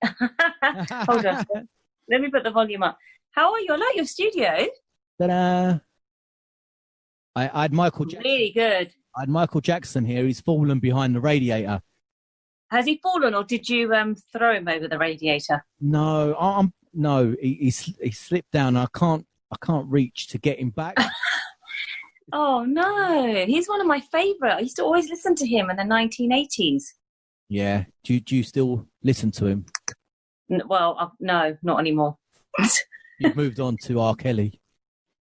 Hold on. Let me put the volume up. How are you? I like your studio. Ta-da. I had Michael Jackson. Really good. I had Michael Jackson here. He's fallen behind the radiator. Has he fallen, or did you throw him over the radiator? No, he slipped down. I can't reach to get him back. Oh no, he's one of my favourite. I used to always listen to him in the 1980s. Yeah. Do you still listen to him? Well, no, not anymore. You've moved on to R. Kelly.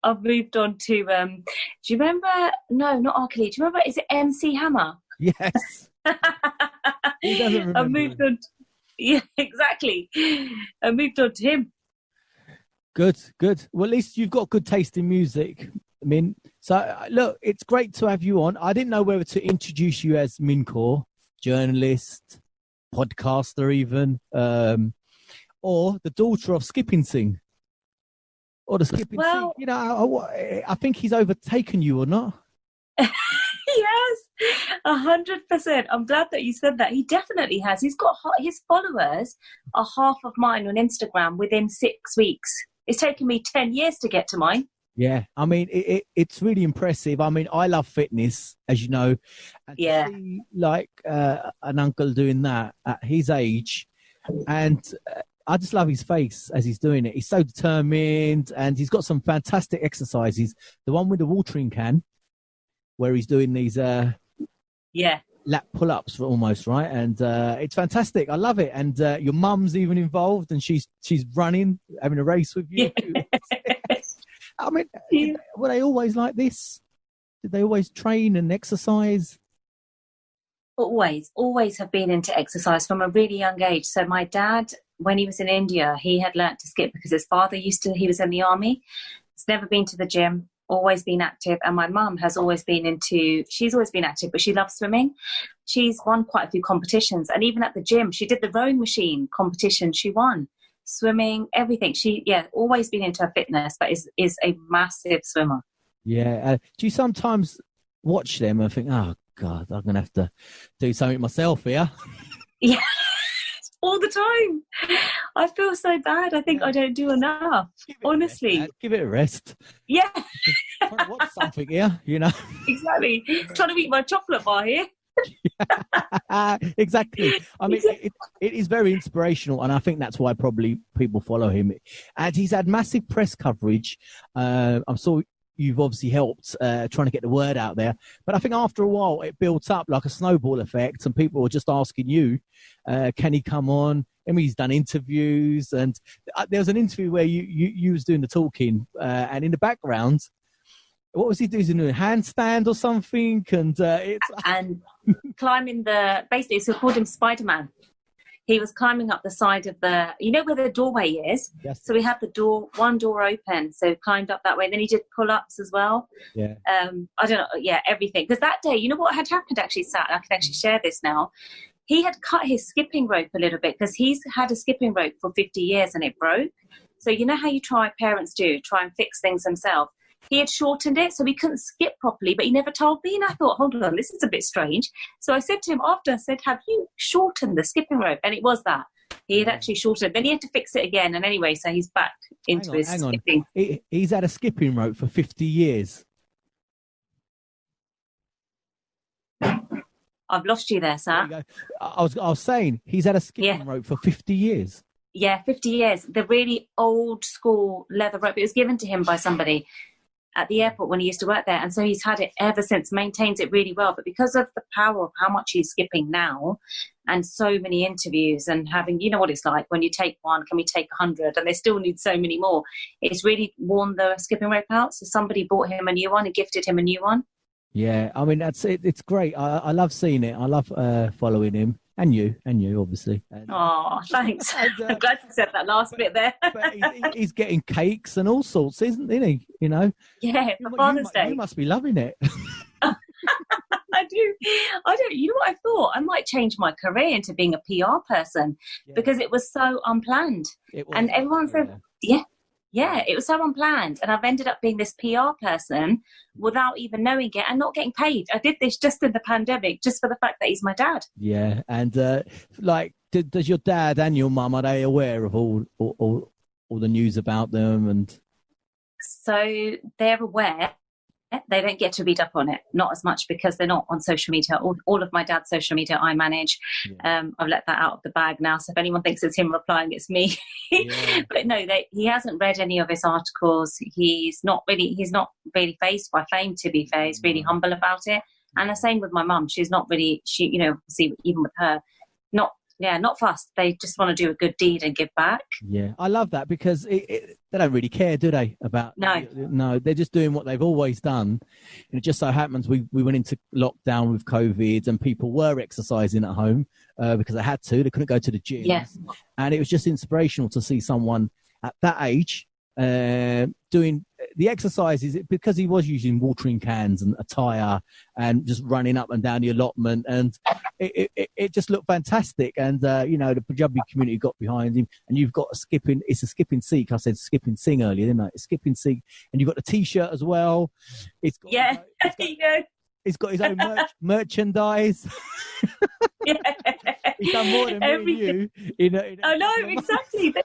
I've moved on to. Do you remember? No, not R. Kelly. Do you remember? Is it MC Hammer? Yes. Who doesn't remember? I moved on. Yeah, exactly. I moved on to him. Good. Well, at least you've got good taste in music, Min. So, look, it's great to have you on. I didn't know whether to introduce you as Min Kaur, journalist, podcaster even, or the daughter of Skipping Singh. Or the Skipping Singh. You know, I think he's overtaken you, or not? Yes, 100%. I'm glad that you said that. He definitely has. He's got his followers are half of mine on Instagram within 6 weeks. It's taken me 10 years to get to mine. Yeah, I mean, it's really impressive. I mean, I love fitness, as you know. And yeah. To see, like an uncle doing that at his age, and I just love his face as he's doing it. He's so determined, and he's got some fantastic exercises. The one with the watering can, where he's doing these lap pull-ups almost, right? And it's fantastic. I love it. And your mum's even involved, and she's running, having a race with you. Yeah. I mean, were they always like this? Did they always train and exercise? Always have been into exercise from a really young age. So my dad, when he was in India, he had learnt to skip because his father he was in the army. He's never been to the gym. Always been active, and my mum has always been she's always been active, but she loves swimming. She's won quite a few competitions, and even at the gym she did the rowing machine competition. She won swimming, everything. Always been into her fitness, but is a massive swimmer. Do you sometimes watch them and think, oh God, I'm gonna have to do something myself here? Yeah. All the time. I feel so bad. I think I don't do enough. Honestly. Give it a rest. Yeah. Trying to watch something here, you know. Exactly. Trying to eat my chocolate bar here. Exactly. I mean, it is very inspirational, and I think that's why probably people follow him. And he's had massive press coverage. I'm sure you've obviously helped trying to get the word out there. But I think after a while, it built up like a snowball effect, and people were just asking you, can he come on? I mean, he's done interviews, and there was an interview where you was doing the talking, and in the background, what was he doing? A handstand or something? And climbing basically, so we called him Spider-Man. He was climbing up the side of where the doorway is. Yes. So we had one door open, so climbed up that way. Then he did pull-ups as well. Yeah. I don't know. Yeah, everything. Because that day, you know what had happened actually, Sat? I can actually share this now. He had cut his skipping rope a little bit because he's had a skipping rope for 50 years and it broke. So you know how parents try and fix things themselves. He had shortened it so he couldn't skip properly, but he never told me. And I thought, hold on, this is a bit strange. So I said to him after, have you shortened the skipping rope? And it was that. He had actually shortened it. Then he had to fix it again. And anyway, so he's back into his skipping. He's had a skipping rope for 50 years. I've lost you there, sir. I was saying he's had a skipping rope for 50 years. Yeah, 50 years. The really old school leather rope. It was given to him by somebody at the airport when he used to work there. And so he's had it ever since, maintains it really well. But because of the power of how much he's skipping now and so many interviews and having, you know what it's like when you take one, can we take 100? And they still need so many more. It's really worn the skipping rope out. So somebody bought him a new one and gifted him a new one. Yeah, I mean, that's it. It's great. I love seeing it. I love following him. And you, obviously. Oh, thanks. I'm glad you said that last bit there. But he's getting cakes and all sorts, isn't he? You know? Yeah, for Father's Day. You must be loving it. I do. You know what I thought? I might change my career into being a PR person because it was so unplanned. And everyone said, yeah, it was so unplanned. And I've ended up being this PR person without even knowing it and not getting paid. I did this just in the pandemic, just for the fact that he's my dad. Yeah. And like Does your dad and your mum, are they aware of all the news about them? And so they're aware. They don't get to read up on it, not as much because they're not on social media. All of my dad's social media I manage. Yeah. I've let that out of the bag now. So if anyone thinks it's him replying, it's me. Yeah. But no, he hasn't read any of his articles. He's not really fazed by fame, to be fair. He's really humble about it. And the same with my mum. She's not really, see, even with her, not fussed. They just want to do a good deed and give back. Yeah, I love that because they don't really care, do they? No, they're just doing what they've always done. And it just so happens we went into lockdown with COVID and people were exercising at home because they had to. They couldn't go to the gym. Yeah. And it was just inspirational to see someone at that age doing the exercises, because he was using watering cans and a tyre and just running up and down the allotment, and it just looked fantastic. And the Punjabi community got behind him, and you've got a skipping Sikh. I said skipping sing earlier, didn't I? It's skipping Sikh, and you've got the T-shirt as well. It's got, He's got his own merchandise. Yeah. He's done more than me and you. I know, exactly.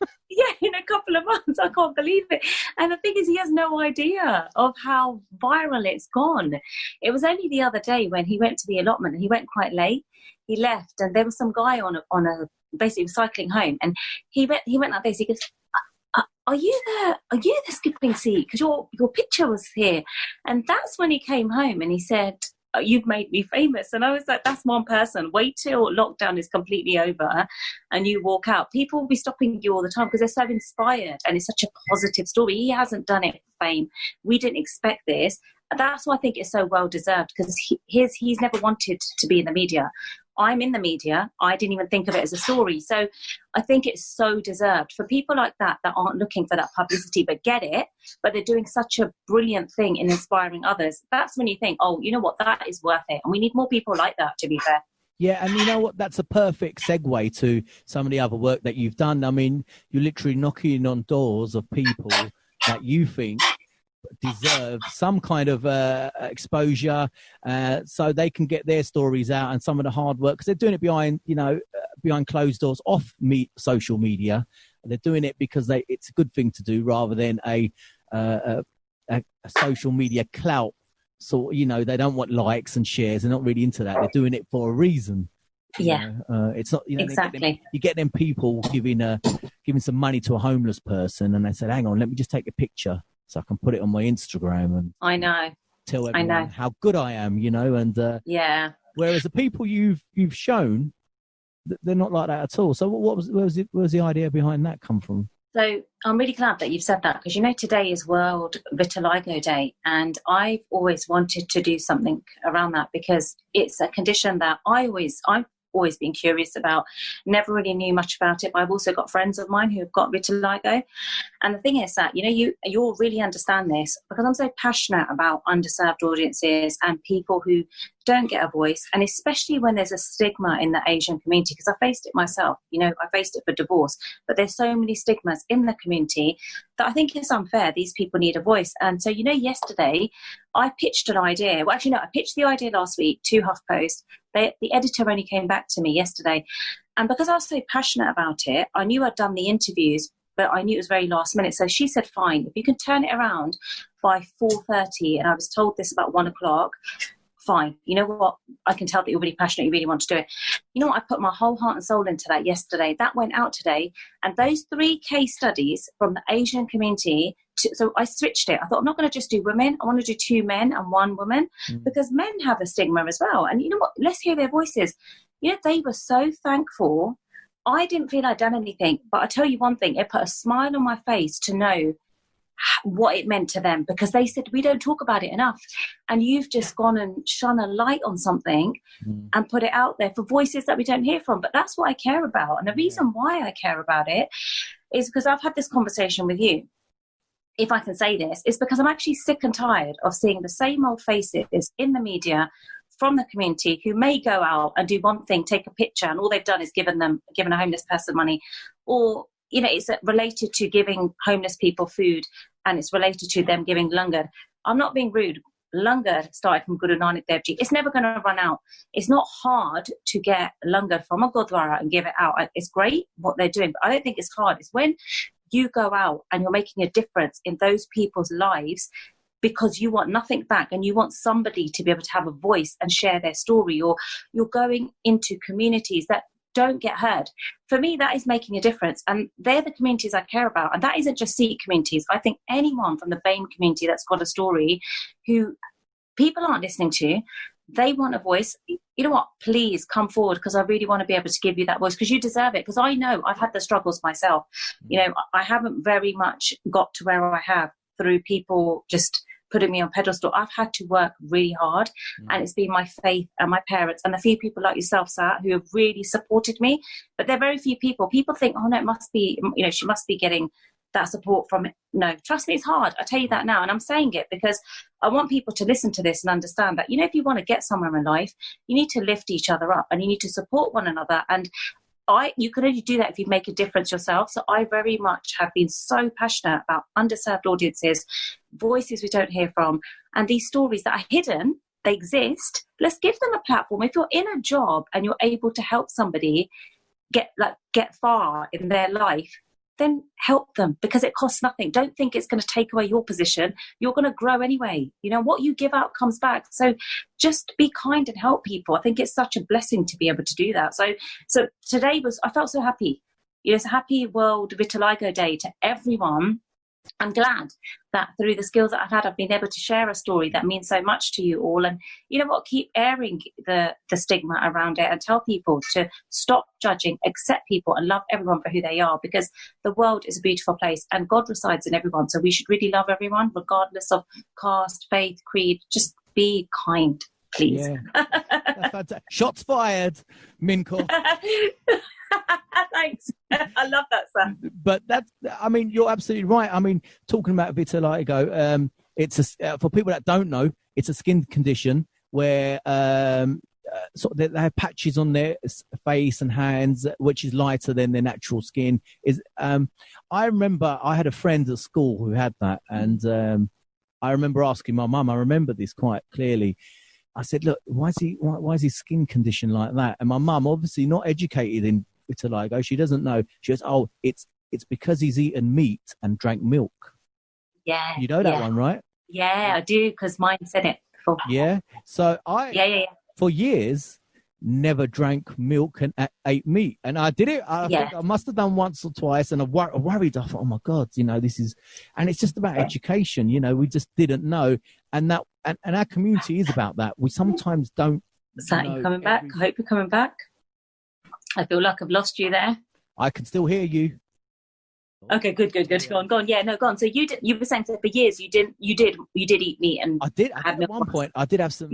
In a couple of months. I can't believe it. And the thing is, he has no idea of how viral it's gone. It was only the other day when he went to the allotment, and he went quite late. He left, and there was some guy on a basically cycling home, and he went like this. He goes, Are you the skipping seat? Because your picture was here. And that's when he came home and he said, you've made me famous. And I was like, that's one person. Wait till lockdown is completely over and you walk out. People will be stopping you all the time because they're so inspired, and it's such a positive story. He hasn't done it for fame. We didn't expect this. That's why I think it's so well deserved, because he's never wanted to be in the media. I'm in the media. I didn't even think of it as a story. So I think it's so deserved for people like that aren't looking for that publicity but get it, but they're doing such a brilliant thing in inspiring others. That's when you think, oh, you know what, that is worth it. And we need more people like that, to be fair. Yeah, and you know what? That's a perfect segue to some of the other work that you've done. I mean, you're literally knocking on doors of people that you think deserve some kind of exposure, so they can get their stories out, and some of the hard work, because they're doing it behind closed doors, off social media. They're doing it because it's a good thing to do, rather than a social media clout. So they don't want likes and shares. They're not really into that. They're doing it for a reason. Yeah, it's not exactly. You get them people giving some money to a homeless person, and they said, "Hang on, let me just take a picture so I can put it on my Instagram and I know tell everyone how good I am." And yeah. Whereas the people you've shown, they're not like that at all. So where was the idea behind that come from? So I'm really glad that you've said that, because today is World Vitiligo Day, and I've always wanted to do something around that, because it's a condition that I've always been curious about. Never really knew much about it, but I've also got friends of mine who've got vitiligo. And the thing is that you'll really understand this, because I'm so passionate about underserved audiences and people who don't get a voice, and especially when there's a stigma in the Asian community, because I faced it myself. I faced it for divorce, but there's so many stigmas in the community that I think it's unfair. These people need a voice. And so yesterday I pitched an idea. Well, actually no, I pitched the idea last week to HuffPost. The editor only came back to me yesterday, and because I was so passionate about it, I knew I'd done the interviews, but I knew it was very last minute. So she said, fine, if you can turn it around by 4:30, and I was told this about 1:00, fine. You know what? I can tell that you're really passionate. You really want to do it. You know what? I put my whole heart and soul into that yesterday. That went out today. And those 3 case studies from the Asian community, so I switched it. I thought, I'm not going to just do women. I want to do 2 men and 1 woman, because men have a stigma as well. And you know what? Let's hear their voices. They were so thankful. I didn't feel I'd done anything, but I tell you one thing, it put a smile on my face to know what it meant to them, because they said, we don't talk about it enough, and you've just gone and shone a light on something and put it out there for voices that we don't hear from. But that's what I care about, and the reason why I care about it is because I've had this conversation with you, if I can say this, is because I'm actually sick and tired of seeing the same old faces in the media from the community who may go out and do one thing, take a picture, and all they've done is given a homeless person money, or it's related to giving homeless people food, and it's related to them giving langar. I'm not being rude, langar started from Guru Nanak Dev Ji. It's never going to run out. It's not hard to get langar from a Gurdwara and give it out. It's great what they're doing, but I don't think it's hard. It's when you go out and you're making a difference in those people's lives because you want nothing back and you want somebody to be able to have a voice and share their story, or you're going into communities that don't get heard. For me, that is making a difference, and they're the communities I care about. And that isn't just Sikh communities. I think anyone from the BAME community that's got a story who people aren't listening to, they want a voice. You know what? Please come forward, because I really want to be able to give you that voice, because you deserve it. Because I know I've had the struggles myself. You know, I haven't very much got to where I have through people just putting me on pedestal. I've had to work really hard, and it's been my faith and my parents and a few people like yourself, Sat, who have really supported me. But there are very few people. People think, oh no, it must be, you know, she must be getting that support from it. No, trust me, it's hard. I tell you that now, and I'm saying it because I want people to listen to this and understand that, you know, if you want to get somewhere in life, you need to lift each other up and you need to support one another. And you can only do that if you make a difference yourself. So I very much have been so passionate about underserved audiences, voices we don't hear from, and these stories that are hidden. They exist. Let's give them a platform. If you're in a job and you're able to help somebody get far in their life, then help them, because it costs nothing. Don't think it's going to take away your position. You're going to grow anyway. You know, what you give out comes back. So just be kind and help people. I think it's such a blessing to be able to do that. So today I felt so happy. You know, it's a happy World Vitiligo Day to everyone. I'm glad that through the skills that I've had, I've been able to share a story that means so much to you all. And you know what? Keep airing the stigma around it and tell people to stop judging, accept people and love everyone for who they are, because the world is a beautiful place and God resides in everyone. So we should really love everyone, regardless of caste, faith, creed. Just be kind, please. Yeah. That's fantastic. Shots fired, Min Kaur. Thanks. I love that, Sam. But I mean, you're absolutely right. I mean, talking about vitiligo, it's for people that don't know, it's a skin condition where sort of they have patches on their face and hands, which is lighter than their natural skin. I remember I had a friend at school who had that, and I remember asking my mum. I remember this quite clearly. I said, "Look, why is his skin condition like that?" And my mum, obviously not educated in vitiligo, she doesn't know. She goes, "Oh, it's because he's eaten meat and drank milk." Yeah, you know that one, right? Yeah, I do, because mine said it before. Yeah, so I for years never drank milk and ate meat, and I did it. I think I must have done once or twice, and I worried. I thought, oh my God, you know, this is, and it's just about education. You know, we just didn't know, and our community is about that. We sometimes don't. Sat, you coming back? I hope you're coming back. I feel like I've lost you there. I can still hear you. Okay, good. Go on. Yeah, no, go on. So you were saying that for years you did eat meat, and I did. At one point, I did have some.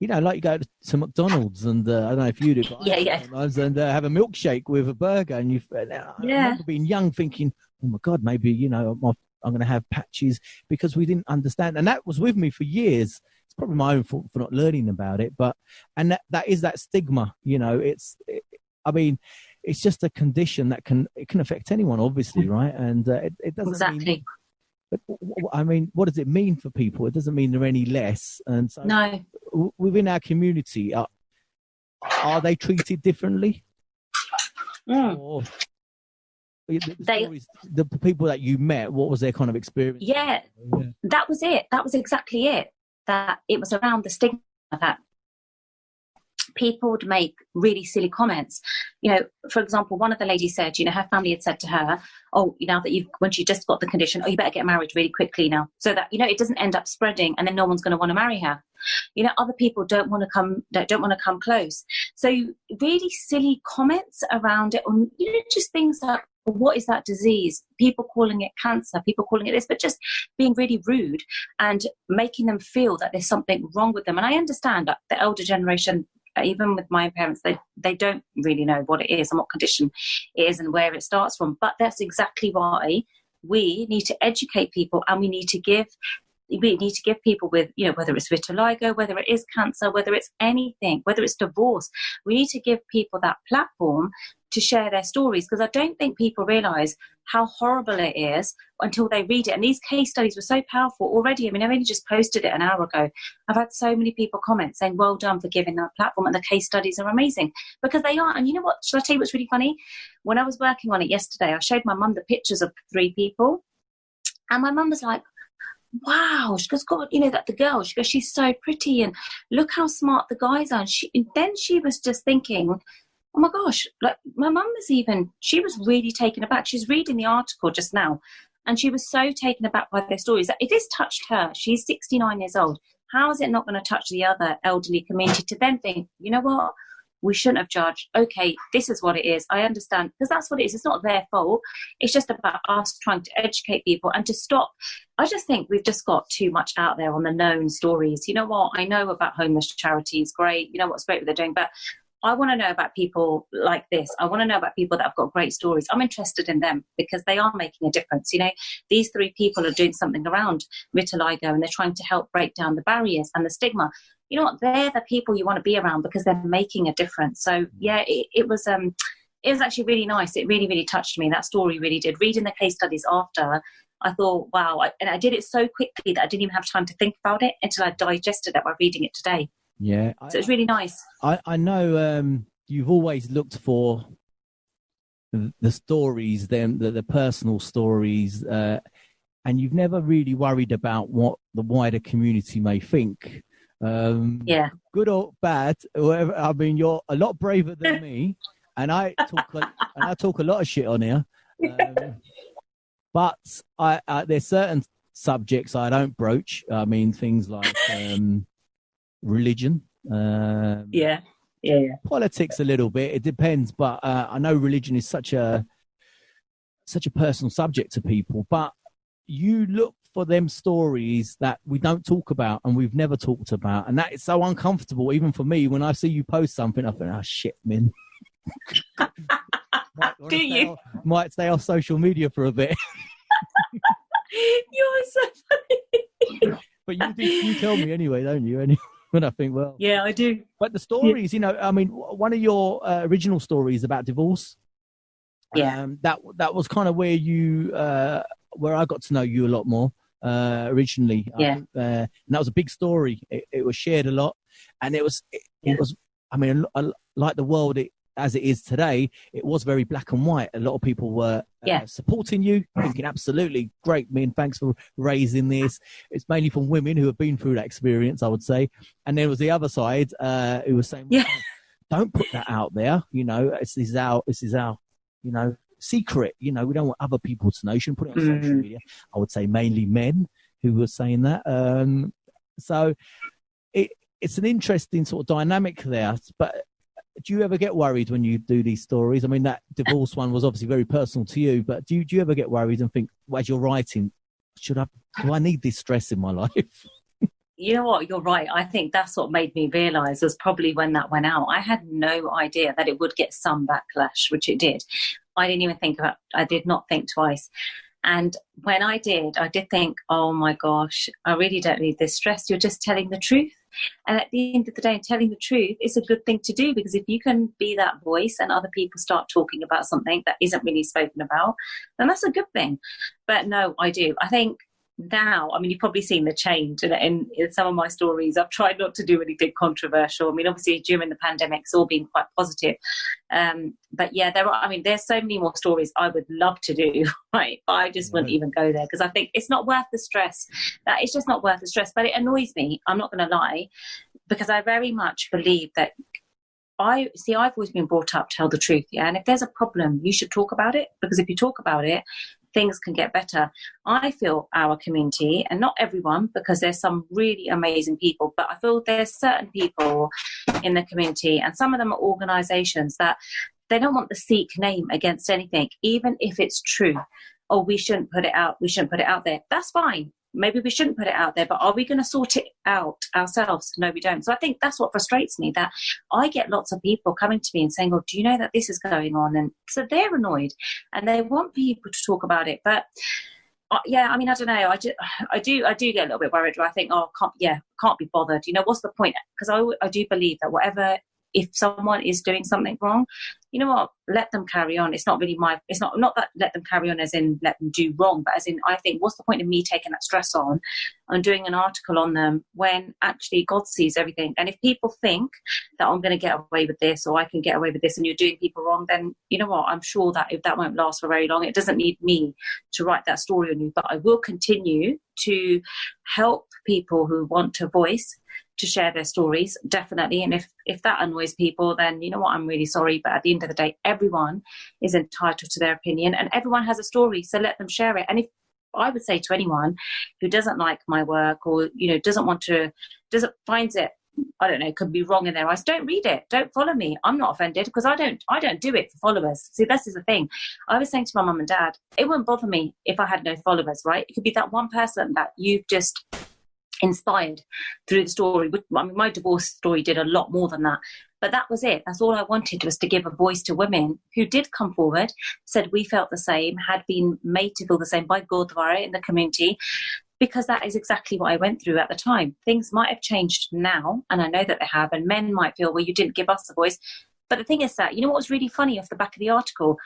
You know, like you go to McDonald's, and I don't know if you do. And have a milkshake with a burger, and I remember being young, thinking, "Oh my God, maybe I'm going to have patches," because we didn't understand, and that was with me for years. It's probably my own fault for not learning about it, but that is that stigma. You know, I mean, it's just a condition that can affect anyone, obviously, right? And it doesn't mean. But I mean, what does it mean for people? It doesn't mean they're any less. And so, no, within our community, are they treated differently? Or the people that you met, what was their kind of experience? Yeah, that was it. That was exactly it. That it was around the stigma that people would make really silly comments. You know, for example, one of the ladies said, her family had said to her, "Oh, now that when she just got the condition, you better get married really quickly now, so that it doesn't end up spreading, and then no one's going to want to marry her." Other people don't want to come close. So really silly comments around it, or just things like, what is that disease? People calling it cancer, people calling it this, but just being really rude and making them feel that there's something wrong with them. And I understand that the elder generation, even with my parents, they don't really know what it is and what condition it is and where it starts from. But that's exactly why we need to educate people, and we need to give we need to give people with, whether it's vitiligo, whether it is cancer, whether it's anything, whether it's divorce, we need to give people that platform to share their stories, because I don't think people realise how horrible it is until they read it. And these case studies were so powerful already. I mean, I only just posted it an hour ago. I've had so many people comment saying, well done for giving that platform, and the case studies are amazing, because they are. And you know what, shall I tell you what's really funny? When I was working on it yesterday, I showed my mum the pictures of 3 people, and my mum was like, wow, she goes, God, that the girl, she goes, she's so pretty, and look how smart the guys are. And then she was just thinking, oh my gosh, like my mum she was really taken aback. She's reading the article just now, and she was so taken aback by their stories that it has touched her. She's 69 years old. How is it not going to touch the other elderly community to then think, you know what, we shouldn't have judged. Okay, this is what it is. I understand, because that's what it is. It's not their fault. It's just about us trying to educate people and to stop. I just think we've just got too much out there on the known stories. You know what? I know about homeless charities. Great. You know what's great what they're doing. But I want to know about people like this. I want to know about people that have got great stories. I'm interested in them because they are making a difference. These 3 people are doing something around vitiligo, and they're trying to help break down the barriers and the stigma. You know what? They're the people you want to be around because they're making a difference. So yeah, it was actually really nice. It really, really touched me. That story really did. Reading the case studies after, I thought, wow. And I did it so quickly that I didn't even have time to think about it until I digested it by reading it today. Yeah. So it's really nice. I know you've always looked for the stories, the personal stories, and you've never really worried about what the wider community may think. Good or bad, whatever. I mean, you're a lot braver than me, and I talk a lot of shit on here. But there's certain subjects I don't broach. I mean, things like religion, politics a little bit. It depends, but I know religion is such a personal subject to people. But you look for them stories that we don't talk about and we've never talked about, and that is so uncomfortable. Even for me, when I see you post something, I think, oh shit, Min. Might stay off social media for a bit. You're so funny. But you tell me anyway, don't you? And I think, well, yeah, I do. But the stories, I mean, one of your original stories about divorce, that was kind of where you, where I got to know you a lot more originally. Yeah. I think, and that was a big story. It was shared a lot, and it was. I mean, like the world as it is today, it was very black and white. A lot of people were supporting you, thinking, absolutely great, Min, thanks for raising this. It's mainly from women who have been through that experience, I would say. And there was the other side who was saying, don't put that out there. This is our secret. We don't want other people to know. You shouldn't put it on social media. I would say mainly men who were saying that. So it's an interesting sort of dynamic there. But do you ever get worried when you do these stories? I mean, that divorce one was obviously very personal to you, but do you ever get worried and think, well, as you're writing, do I need this stress in my life? You know what? You're right. I think that's what made me realise was probably when that went out. I had no idea that it would get some backlash, which it did. I did not think twice. And when I did think, oh my gosh, I really don't need this stress. You're just telling the truth. And at the end of the day, telling the truth is a good thing to do, because if you can be that voice and other people start talking about something that isn't really spoken about, then that's a good thing. But no, I do. I think now, I mean, you've probably seen the change in some of my stories. I've tried not to do anything controversial. I mean, obviously during the pandemic, it's all been quite positive. But yeah, there's so many more stories I would love to do, right? But I just wouldn't even go there, because I think it's not worth the stress. That it's just not worth the stress. But it annoys me, I'm not going to lie, because I very much believe that I've always been brought up to tell the truth, yeah? And if there's a problem, you should talk about it, because if you talk about it, things can get better. I feel our community, and not everyone, because there's some really amazing people, but I feel there's certain people in the community, and some of them are organisations that they don't want the Sikh name against anything, even if it's true. Oh, we shouldn't put it out there. That's fine. Maybe we shouldn't put it out there, but are we going to sort it out ourselves? No, we don't. So I think that's what frustrates me, that I get lots of people coming to me and saying, oh, do you know that this is going on? And so they're annoyed and they want people to talk about it. But yeah, I mean, I don't know. I do get a little bit worried. Where I think, oh, can't be bothered. You know, what's the point? Because I do believe that whatever, if someone is doing something wrong, you know what, let them carry on. It's not really it's not that let them carry on as in let them do wrong, but as in, I think, what's the point of me taking that stress on and doing an article on them when actually God sees everything? And if people think that I'm going to get away with this, or I can get away with this, and you're doing people wrong, then you know what, I'm sure that if that won't last for very long, it doesn't need me to write that story on you. But I will continue to help people who want to voice, to share their stories, definitely. And if that annoys people, then you know what, I'm really sorry. But at the end of the day, everyone is entitled to their opinion, and everyone has a story, so let them share it. And if I would say to anyone who doesn't like my work, or you know, finds it, I don't know, could be wrong in their eyes, don't read it, don't follow me. I'm not offended, because I don't do it for followers. See, this is the thing. I was saying to my mum and dad, it wouldn't bother me if I had no followers, right? It could be that one person that you've just inspired through the story. I mean, my divorce story did a lot more than that, but that was it. That's all I wanted, was to give a voice to women who did come forward, said we felt the same, had been made to feel the same by Gurdwara in the community, because that is exactly what I went through at the time. Things might have changed now, and I know that they have, and men might feel, well, you didn't give us a voice. But the thing is that, you know what was really funny off the back of the article?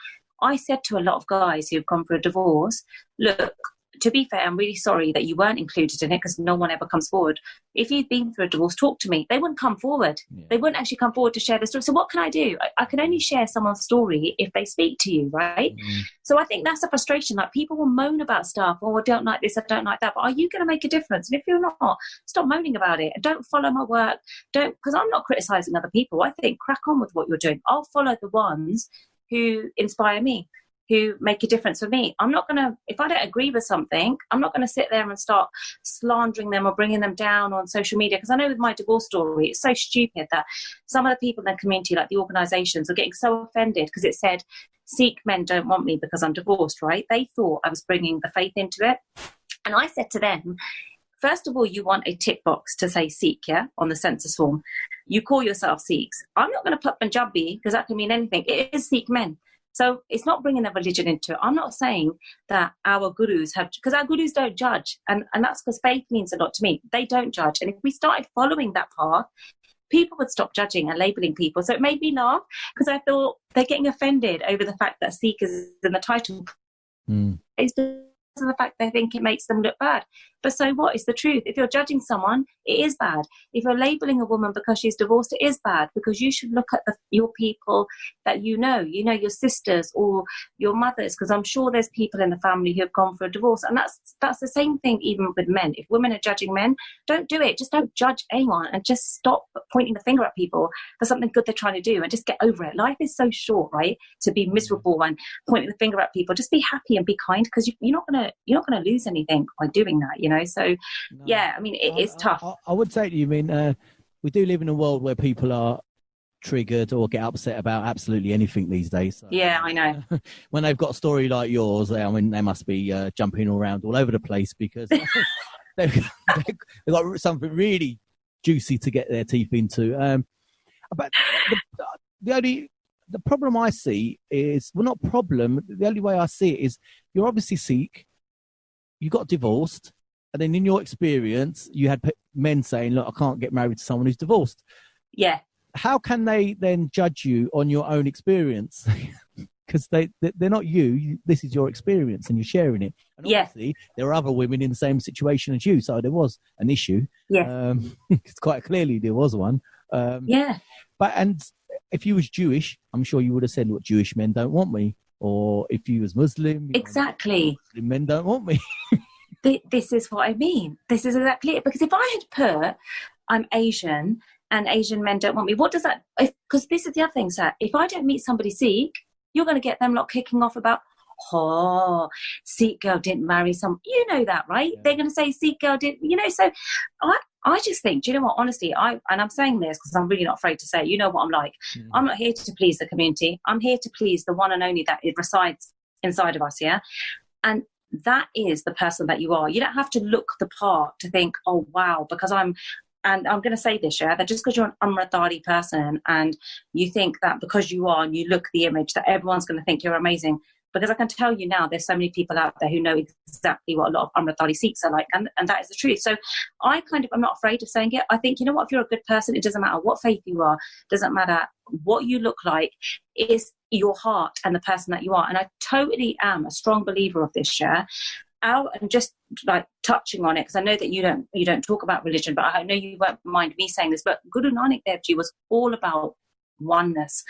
I said to a lot of guys who've gone for a divorce, look, to be fair, I'm really sorry that you weren't included in it, because no one ever comes forward. If you've been through a divorce, talk to me. They wouldn't come forward. Yeah. They wouldn't actually come forward to share their story. So what can I do? I can only share someone's story if they speak to you, right? So I think that's a frustration. Like, people will moan about stuff. Oh, I don't like this, I don't like that. But are you going to make a difference? And if you're not, stop moaning about it. Don't follow my work. Because I'm not criticising other people. I think crack on with what you're doing. I'll follow the ones who inspire me, who make a difference for me. I'm not going to, if I don't agree with something, I'm not going to sit there and start slandering them or bringing them down on social media. Because I know with my divorce story, it's so stupid that some of the people in the community, like the organisations, are getting so offended because it said, Sikh men don't want me because I'm divorced, right? They thought I was bringing the faith into it. And I said to them, first of all, you want a tick box to say Sikh, yeah, on the census form. You call yourself Sikhs. I'm not going to put Punjabi, because that can mean anything. It is Sikh men. So it's not bringing their religion into it. I'm not saying that our gurus have, because our gurus don't judge. And that's because faith means a lot to me. They don't judge. And if we started following that path, people would stop judging and labelling people. So it made me laugh, because I thought they're getting offended over the fact that Sikh is in the title. It's because of the fact they think it makes them look bad. But so what? It's the truth. If you're judging someone, it is bad. If you're labelling a woman because she's divorced, it is bad, because you should look at your people that you know, your sisters or your mothers, because I'm sure there's people in the family who have gone for a divorce. And that's the same thing even with men. If women are judging men, don't do it. Just don't judge anyone, and just stop pointing the finger at people for something good they're trying to do, and just get over it. Life is so short, right, to be miserable and pointing the finger at people. Just be happy and be kind, because you're not gonna lose anything by doing that, So no. Yeah, I mean, it's tough. I would say to you, we do live in a world where people are triggered or get upset about absolutely anything these days. So, yeah, I know. When they've got a story like yours, I mean, they must be jumping around all over the place, because they've got something really juicy to get their teeth into. But the problem I see is, well, not problem. The only way I see it is, you're obviously Sikh. You got divorced. And then in your experience, you had men saying, look, I can't get married to someone who's divorced. Yeah. How can they then judge you on your own experience? Because they're not you. This is your experience, and you're sharing it. And obviously, there are other women in the same situation as you. So there was an issue. Yeah. Quite clearly, there was one. Yeah. And if you was Jewish, I'm sure you would have said, look, Jewish men don't want me. Or if you was Muslim. Exactly. Muslim men don't want me. This is what I mean. This is exactly it. Because if I had put, I'm Asian and Asian men don't want me, what does that... Because this is the other thing, sir. If I don't meet somebody Sikh, you're going to get them lot kicking off about, Sikh girl didn't marry some... You know that, right? Yeah. They're going to say Sikh girl didn't... So I just think, do you know what? Honestly, and I'm saying this because I'm really not afraid to say, you know what I'm like. Mm. I'm not here to please the community. I'm here to please the one and only that it resides inside of us, yeah? And that is the person that you are. You don't have to look the part to think, oh, wow, because and I'm going to say this, yeah, that just because you're an Amritari person and you think that because you are and you look the image that everyone's going to think you're amazing, because I can tell you now, there's so many people out there who know exactly what a lot of Amritdhari Sikhs are like, and that is the truth. So I'm not afraid of saying it. I think, you know what, if you're a good person, it doesn't matter what faith you are, doesn't matter what you look like, it's your heart and the person that you are. And I totally am a strong believer of this, Cher. And just like touching on it, because I know that you don't talk about religion, but I know you won't mind me saying this, but Guru Nanak Dev Ji was all about oneness.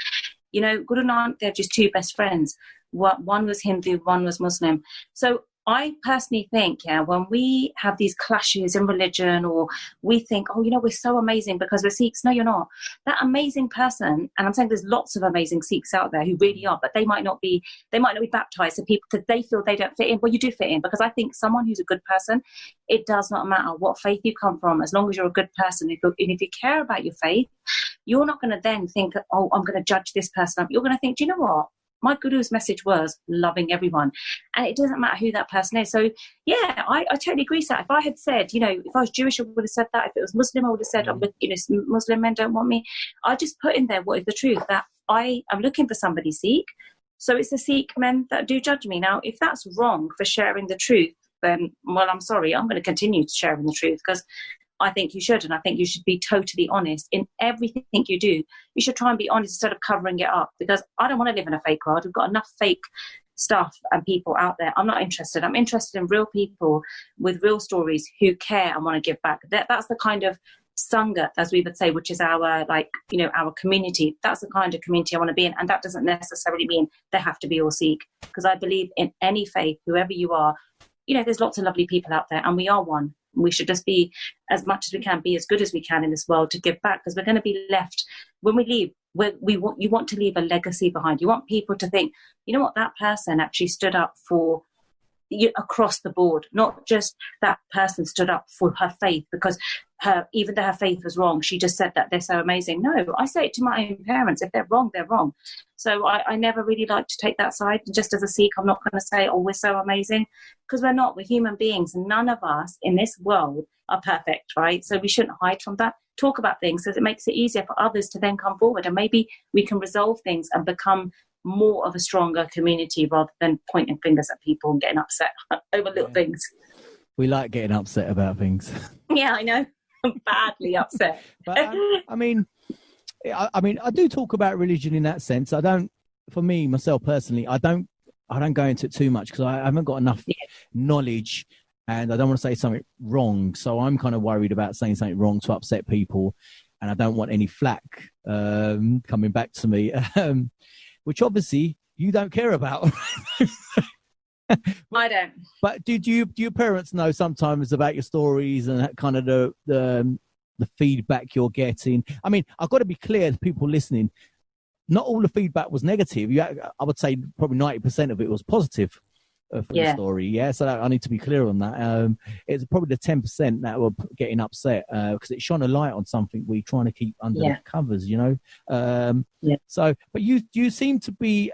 You know, Guru Nanak Dev Ji's two best friends, one was Hindu, one was Muslim. So I personally think, when we have these clashes in religion, or we think, oh, you know, we're so amazing because we're Sikhs. No, you're not. That amazing person, and I'm saying there's lots of amazing Sikhs out there who really are, but they might not be baptized, so people, because they feel they don't fit in. Well, you do fit in, because I think someone who's a good person, it does not matter what faith you come from, as long as you're a good person. And if you care about your faith, you're not going to then think, oh, I'm going to judge this person. You're going to think, do you know what? My Guru's message was loving everyone. And it doesn't matter who that person is. So, yeah, I totally agree with that. If I had said, you know, if I was Jewish, I would have said that. If it was Muslim, I would have said, Muslim men don't want me. I just put in there what is the truth, that I am looking for somebody Sikh. So it's the Sikh men that do judge me. Now, if that's wrong for sharing the truth, then, well, I'm sorry. I'm going to continue sharing the truth, because I think you should, and I think you should be totally honest in everything you do. You should try and be honest instead of covering it up, because I don't want to live in a fake world. We've got enough fake stuff and people out there. I'm not interested. I'm interested in real people with real stories who care and want to give back. That's the kind of Sangha, as we would say, which is our, like, you know, our community. That's the kind of community I want to be in. And that doesn't necessarily mean they have to be all Sikh, because I believe in any faith, whoever you are, you know, there's lots of lovely people out there, and we are one. We should just be, as much as we can, be as good as we can in this world to give back, because we're going to be left, when we leave, you want to leave a legacy behind. You want people to think, you know what, that person actually stood up for you across the board, not just that person stood up for her faith, because even though her faith was wrong, she just said that they're so amazing. No, I say it to my own parents, if they're wrong, they're wrong. So I never really like to take that side. Just as a Sikh, I'm not going to say, oh, we're so amazing, because we're not. We're human beings, and none of us in this world are perfect, right? So we shouldn't hide from that. Talk about things, because it makes it easier for others to then come forward, and maybe we can resolve things and become more of a stronger community, rather than pointing fingers at people and getting upset over little things. We like getting upset about things. Yeah, I know. I'm badly upset. But I mean, I do talk about religion in that sense. I don't, for me, myself personally, I don't go into it too much, because I haven't got enough knowledge, and I don't want to say something wrong. So I'm kind of worried about saying something wrong to upset people, and I don't want any flack coming back to me, which obviously you don't care about. I don't. But do your parents know sometimes about your stories and that kind of the feedback you're getting? I mean, I've got to be clear to people listening. Not all the feedback was negative. I would say probably 90% of it was positive for the story. Yeah, so I need to be clear on that. It's probably the 10% that were getting upset, because it shone a light on something we're trying to keep under the covers, you know. So, but you seem to be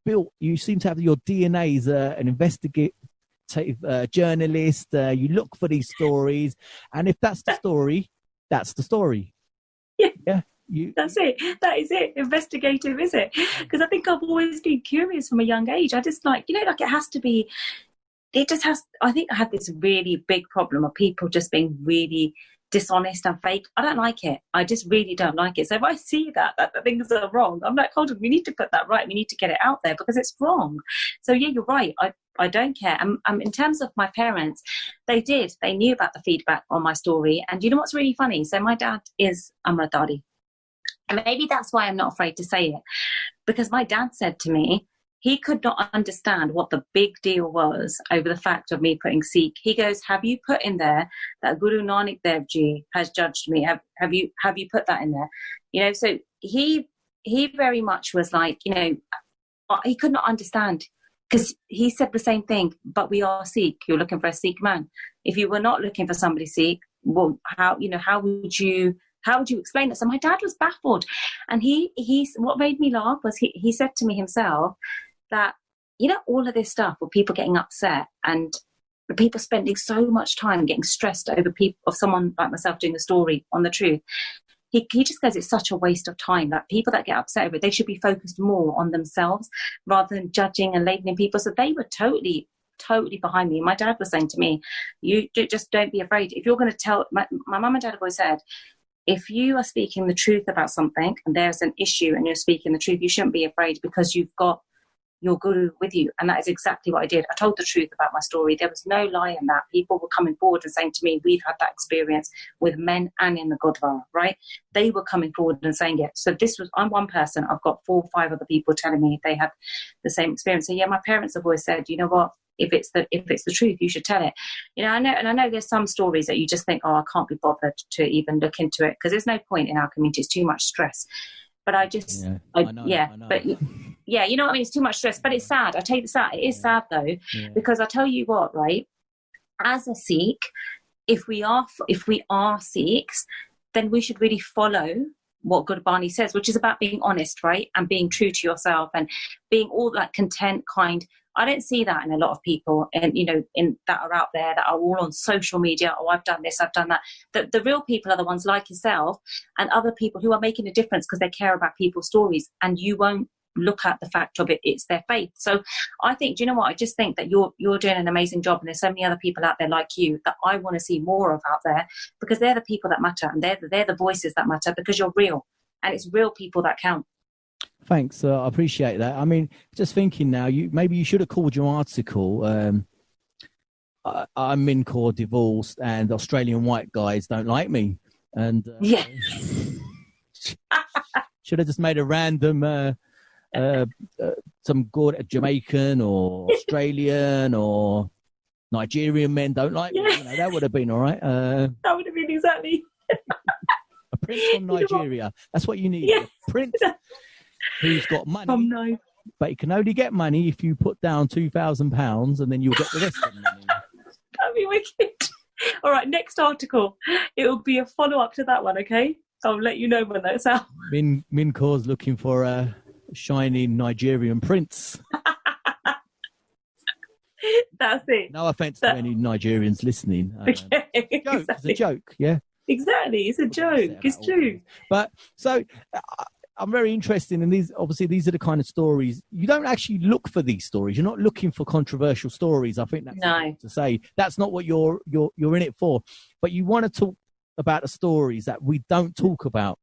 built. You seem to have your DNA as an investigative journalist. You look for these stories, and if that's the story, that's the story. Yeah. That's it. That is it. Investigative, is it? Because I think I've always been curious from a young age. I just like it has to be. It just has. I think I had this really big problem of people just being really dishonest and fake. I don't like it. I just really don't like it. So if I see that the things are wrong, I'm like, hold on, we need to put that right. We need to get it out there, because it's wrong. So yeah, you're right. I don't care. In terms of my parents, they knew about the feedback on my story. And you know what's really funny? So my dad is Amritdhari. And maybe that's why I'm not afraid to say it, because my dad said to me, he could not understand what the big deal was over the fact of me putting Sikh. He goes, have you put in there that Guru Nanak Dev Ji has judged me? Have you put that in there? You know, so he very much was like, you know, he could not understand, because he said the same thing, but we are Sikh. You're looking for a Sikh man. If you were not looking for somebody Sikh, well, how would you explain it? So my dad was baffled, and he what made me laugh was he said to me himself that, you know, all of this stuff with people getting upset and the people spending so much time getting stressed over people, of someone like myself doing the story on the truth. he just goes, it's such a waste of time. Like, people that get upset over it, they should be focused more on themselves rather than judging and labeling people. So they were totally behind me. My dad was saying to me, you just don't be afraid. If you're going to tell, my mum and dad have always said, if you are speaking the truth about something and there's an issue and you're speaking the truth, you shouldn't be afraid, because you've got your guru with you. And that is exactly what I did. I told the truth about my story. There was no lie in that. People were coming forward and saying to me, we've had that experience with men and in the Gurdwara, right? They were coming forward and saying it. So I'm one person. I've got 4 or 5 other people telling me they had the same experience. So yeah, my parents have always said, you know what? If it's the truth, you should tell it. You know, I know there's some stories that you just think, oh, I can't be bothered to even look into it, because there's no point in our community. It's too much stress. But I just, I know. But yeah, you know what I mean? It's too much stress, but it's sad. I tell you, it is sad though, because I tell you what, right? As a Sikh, if we are Sikhs, then we should really follow what Gurbani says, which is about being honest, right? And being true to yourself and being all that content, kind. I don't see that in a lot of people, and in that are out there that are all on social media. Oh, I've done this, I've done that. The real people are the ones like yourself and other people who are making a difference because they care about people's stories, and you won't look at the fact of it. It's their faith. So I think, do you know what? I just think that you're doing an amazing job, and there's so many other people out there like you that I want to see more of out there, because they're the people that matter, and they're the voices that matter, because you're real, and it's real people that count. Thanks, I appreciate that. I mean, just thinking now, maybe you should have called your article, I'm Min Kaur, divorced, and Australian white guys don't like me. And yeah. Should have just made a random, some good Jamaican or Australian or Nigerian men don't like me. That would have been all right. That would have been exactly. A prince from Nigeria. That's what you need. Yeah. A prince who's got money, no. But you can only get money if you put down £2,000, and then you'll get the rest of the money. That'd be wicked. All right, next article. It will be a follow-up to that one, okay? I'll let you know when that's out. Min Kaur's looking for a shining Nigerian prince. That's it. No offence to any Nigerians listening. Okay, It's a joke, yeah? Exactly, it's a joke. It's true. But so... I'm very interested in these. Obviously, these are the kind of stories you don't actually look for. These stories, you're not looking for controversial stories. I think that's important to say. That's not what you're in it for. But you want to talk about the stories that we don't talk about.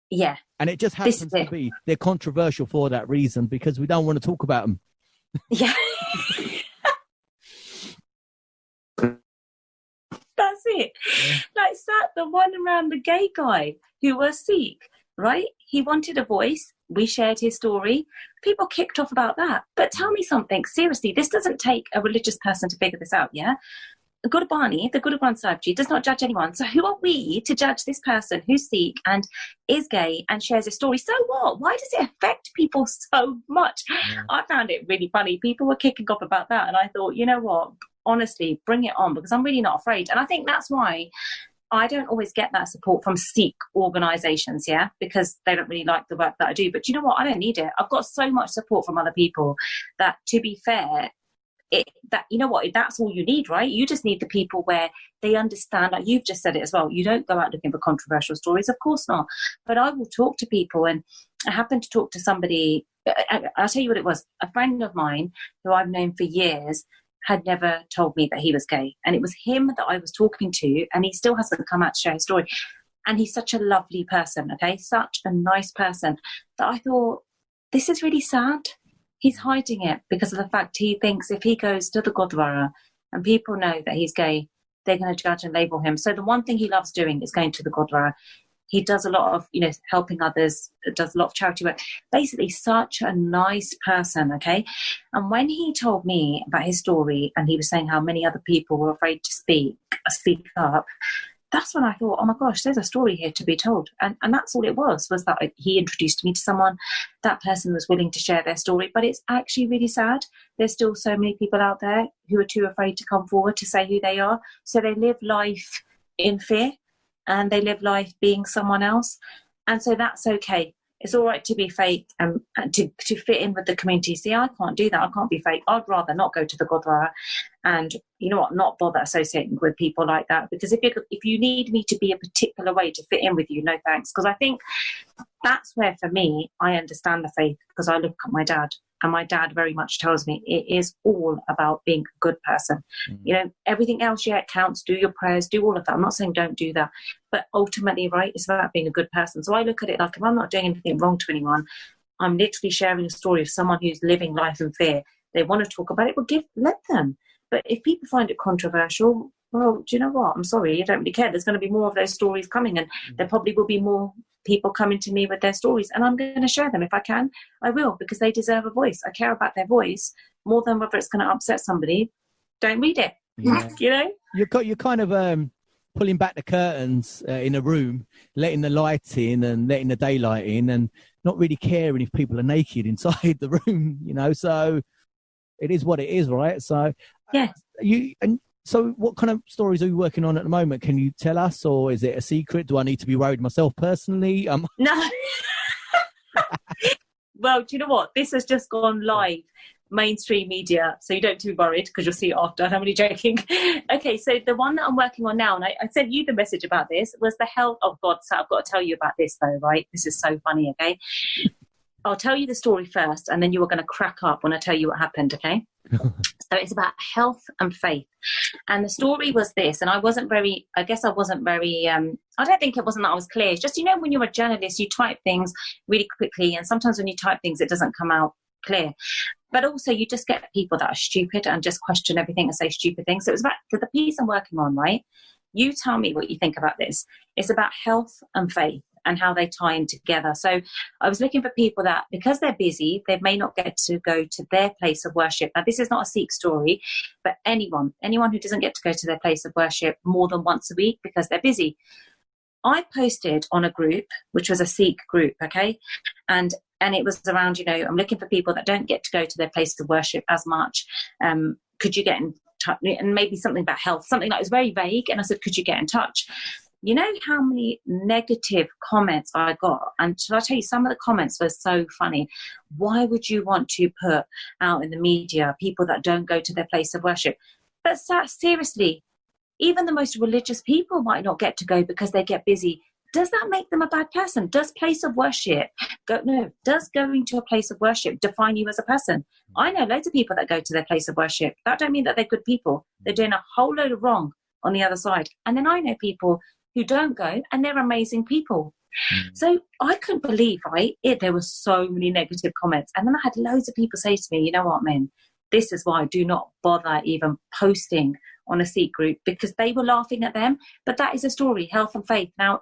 Yeah, and it just happens to be they're controversial for that reason, because we don't want to talk about them. Yeah, that's it. Yeah. Like the one around the gay guy who was Sikh. Right? He wanted a voice. We shared his story. People kicked off about that. But tell me something. Seriously, this doesn't take a religious person to figure this out, yeah? Gurbani, the Guru Granth Sahib Ji, does not judge anyone. So who are we to judge this person who's Sikh and is gay and shares his story? So what? Why does it affect people so much? Yeah. I found it really funny. People were kicking off about that. And I thought, you know what? Honestly, bring it on, because I'm really not afraid. And I think that's why I don't always get that support from Sikh organisations, yeah, because they don't really like the work that I do. But you know what? I don't need it. I've got so much support from other people that, to be fair, you know what? That's all you need, right? You just need the people where they understand. Like you've just said it as well. You don't go out looking for controversial stories, of course not. But I will talk to people, and I happened to talk to somebody. I'll tell you what it was. A friend of mine who I've known for years had never told me that he was gay. And it was him that I was talking to, and he still hasn't come out to share his story. And he's such a lovely person, okay? Such a nice person that I thought, this is really sad. He's hiding it because of the fact he thinks if he goes to the Gurdwara and people know that he's gay, they're going to judge and label him. So the one thing he loves doing is going to the Gurdwara. He does a lot of, helping others, does a lot of charity work. Basically, such a nice person, okay? And when he told me about his story, and he was saying how many other people were afraid to speak up, that's when I thought, oh my gosh, there's a story here to be told. And that's all it was that he introduced me to someone. That person was willing to share their story. But it's actually really sad. There's still so many people out there who are too afraid to come forward to say who they are. So they live life in fear. And they live life being someone else. And so that's okay. It's all right to be fake and to fit in with the community. See, I can't do that. I can't be fake. I'd rather not go to the Gurdwara and, you know what, not bother associating with people like that. Because if you need me to be a particular way to fit in with you, no thanks. Because I think that's where, for me, I understand the faith, because I look at my dad. And my dad very much tells me it is all about being a good person. You know, everything else, yeah, it counts. Do your prayers, do all of that. I'm not saying don't do that. But ultimately, right, it's about being a good person. So I look at it like, if I'm not doing anything wrong to anyone, I'm literally sharing a story of someone who's living life in fear. They want to talk about it, well, let them. But if people find it controversial, well, do you know what? I'm sorry, I don't really care. There's going to be more of those stories coming, and there probably will be more people coming to me with their stories, and I'm going to share them. If I can, I will, because they deserve a voice. I care about their voice more than whether it's going to upset somebody. Don't read it. Yeah. You know, you're kind of pulling back the curtains in a room, letting the light in and letting the daylight in, and not really caring if people are naked inside the room, you know. So it is what it is, right? So yeah. So what kind of stories are you working on at the moment? Can you tell us, or is it a secret? Do I need to be worried myself personally? No. Well, do you know what? This has just gone live, mainstream media, so you don't have to be worried, because you'll see it after. I'm only joking. Okay, so the one that I'm working on now, and I sent you the message about this, was the health of God. So I've got to tell you about this though, right? This is so funny, okay? I'll tell you the story first, and then you are going to crack up when I tell you what happened, okay? So it's about health and faith. And the story was this, and I don't think it wasn't that I was clear. It's just, you know, when you're a journalist, you type things really quickly, and sometimes when you type things, it doesn't come out clear. But also you just get people that are stupid and just question everything and say stupid things. So it was about the piece I'm working on, right? You tell me what you think about this. It's about health and faith and how they tie in together. So I was looking for people that, because they're busy, they may not get to go to their place of worship. Now, this is not a Sikh story, but anyone who doesn't get to go to their place of worship more than once a week because they're busy. I posted on a group, which was a Sikh group, okay? And it was around, you know, I'm looking for people that don't get to go to their place of worship as much. Could you get in touch? And maybe something about health, something that was very vague. And I said, could you get in touch? You know how many negative comments I got? And shall I tell you, some of the comments were so funny. Why would you want to put out in the media people that don't go to their place of worship? But seriously, even the most religious people might not get to go because they get busy. Does that make them a bad person? Does place of worship does going to a place of worship define you as a person? I know loads of people that go to their place of worship. That don't mean that they're good people. They're doing a whole load of wrong on the other side. And then I know people who don't go, and they're amazing people. So I couldn't believe, right? There were so many negative comments. And then I had loads of people say to me, you know what, Min, this is why I do not bother even posting on a Sikh group, because they were laughing at them. But that is a story, health and faith. Now,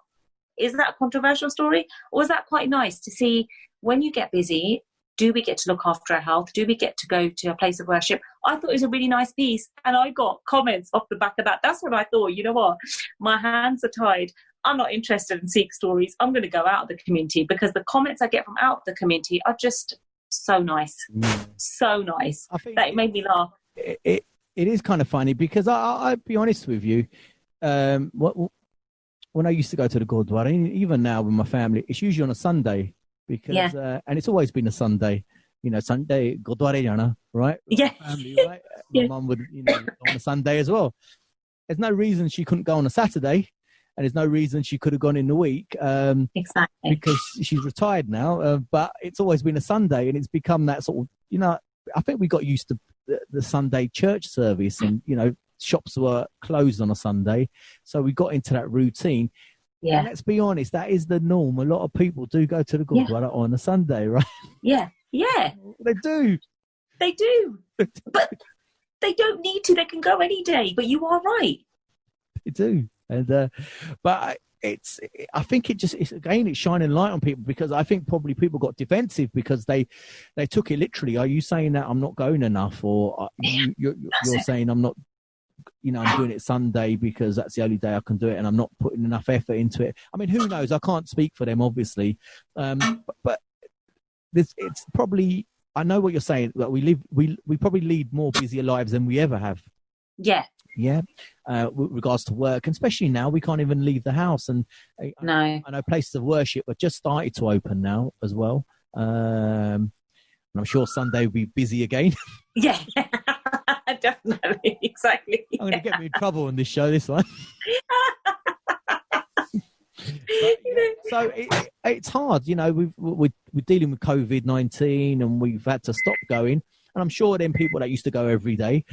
is that a controversial story? Or is that quite nice to see when you get busy? Do we get to look after our health? Do we get to go to a place of worship? I thought it was a really nice piece, and I got comments off the back of that. That's what I thought. You know what? My hands are tied. I'm not interested in Sikh stories. I'm going to go out of the community, because the comments I get from out of the community are just so nice. So nice. I think that it made me laugh. It is kind of funny, because I'll be honest with you. When I used to go to the Gurdwara, even now with my family, it's usually on a Sunday. Because and it's always been a Sunday, you know, Sunday Gurdwara jana, right? Yeah. Family, right? My mum would, you know, go on a Sunday as well. There's no reason she couldn't go on a Saturday, and there's no reason she could have gone in the week. Exactly. Because she's retired now, but it's always been a Sunday, and it's become that sort of, you know, I think we got used to the Sunday church service, and, you know, shops were closed on a Sunday, so we got into that routine. Yeah. And let's be honest, that is the norm. A lot of people do go to the Gurdwara on a Sunday, right? Yeah, yeah. They do. They do. But they don't need to. They can go any day. But you are right. They do. And but I think it's shining light on people, because I think probably people got defensive because they took it literally. Are you saying that I'm not going enough, or you're saying I'm not? You know, I'm doing it Sunday because that's the only day I can do it, and I'm not putting enough effort into it. I mean, who knows? I can't speak for them, obviously. But it's probably, I know what you're saying, that we probably lead more busier lives than we ever have. Yeah. Yeah, with regards to work, and especially now we can't even leave the house. And No. I know places of worship are just started to open now as well. And I'm sure Sunday will be busy again. Yeah, definitely, exactly. I'm going to get me in trouble on this show, this one. But, yeah, so it's hard, you know. We're dealing with COVID-19, and we've had to stop going. And I'm sure them people that used to go every day,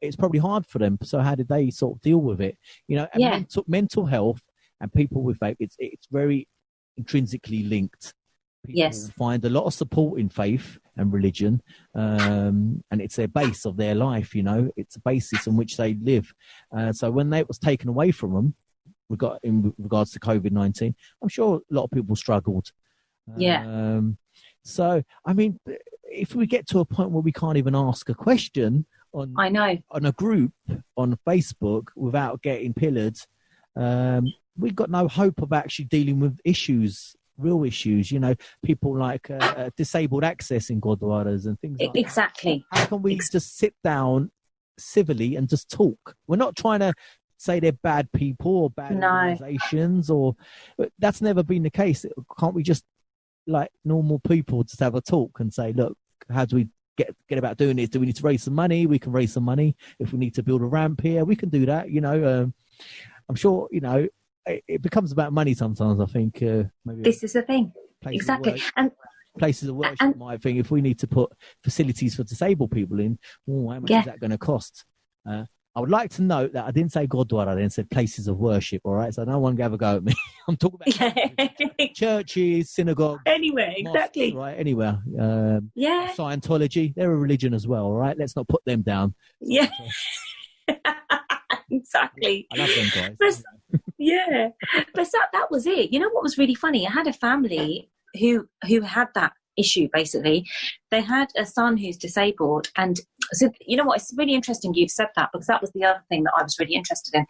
it's probably hard for them. So how did they sort of deal with it? You know, and mental health and people with faith, it's very intrinsically linked. People find a lot of support in faith and religion, and it's their base of their life. You know, it's a basis on which they live. So when that was taken away from them, in regards to COVID-19, I'm sure a lot of people struggled. So, I mean, if we get to a point where we can't even ask a question on a group on Facebook without getting pillared, we've got no hope of actually dealing with real issues, you know, people like disabled access in Gurdwaras and things like that. Exactly. How can we just sit down civilly and just talk? We're not trying to say they're bad people or bad organizations, but that's never been the case. Can't we just, like normal people, just have a talk and say, look, how do we get about doing this? Do we need to raise some money? We can raise some money. If we need to build a ramp here, we can do that. You know, I'm sure, you know, it becomes about money sometimes. I think maybe this is the thing. Exactly. And places of worship might think, if we need to put facilities for disabled people in, how much is that going to cost? I would like to note that I didn't say Gurdwara, I then said places of worship, all right? So no one can have a go at me. I'm talking about churches, synagogues. Anywhere, mosques, exactly. Right, anywhere. Scientology, they're a religion as well, all right? Let's not put them down. Yeah. Exactly. I love them guys. But that was it. You know what was really funny? I had a family who had that issue. Basically, they had a son who's disabled, and so you know what, it's really interesting you've said that, because that was the other thing that I was really interested in.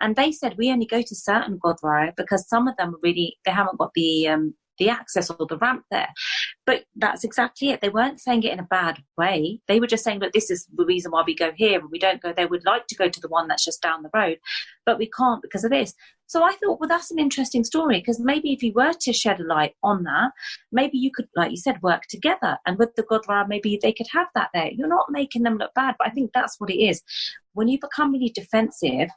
And they said we only go to certain Gurdwara because some of them really, they haven't got the access or the ramp there. But that's exactly it. They weren't saying it in a bad way. They were just saying, look, this is the reason why we go here and we don't go there. We'd like to go to the one that's just down the road, but we can't because of this. So I thought, well, that's an interesting story, because maybe if you were to shed a light on that, maybe you could, like you said, work together. And with the Gurdwara, maybe they could have that there. You're not making them look bad, but I think that's what it is. When you become really defensive,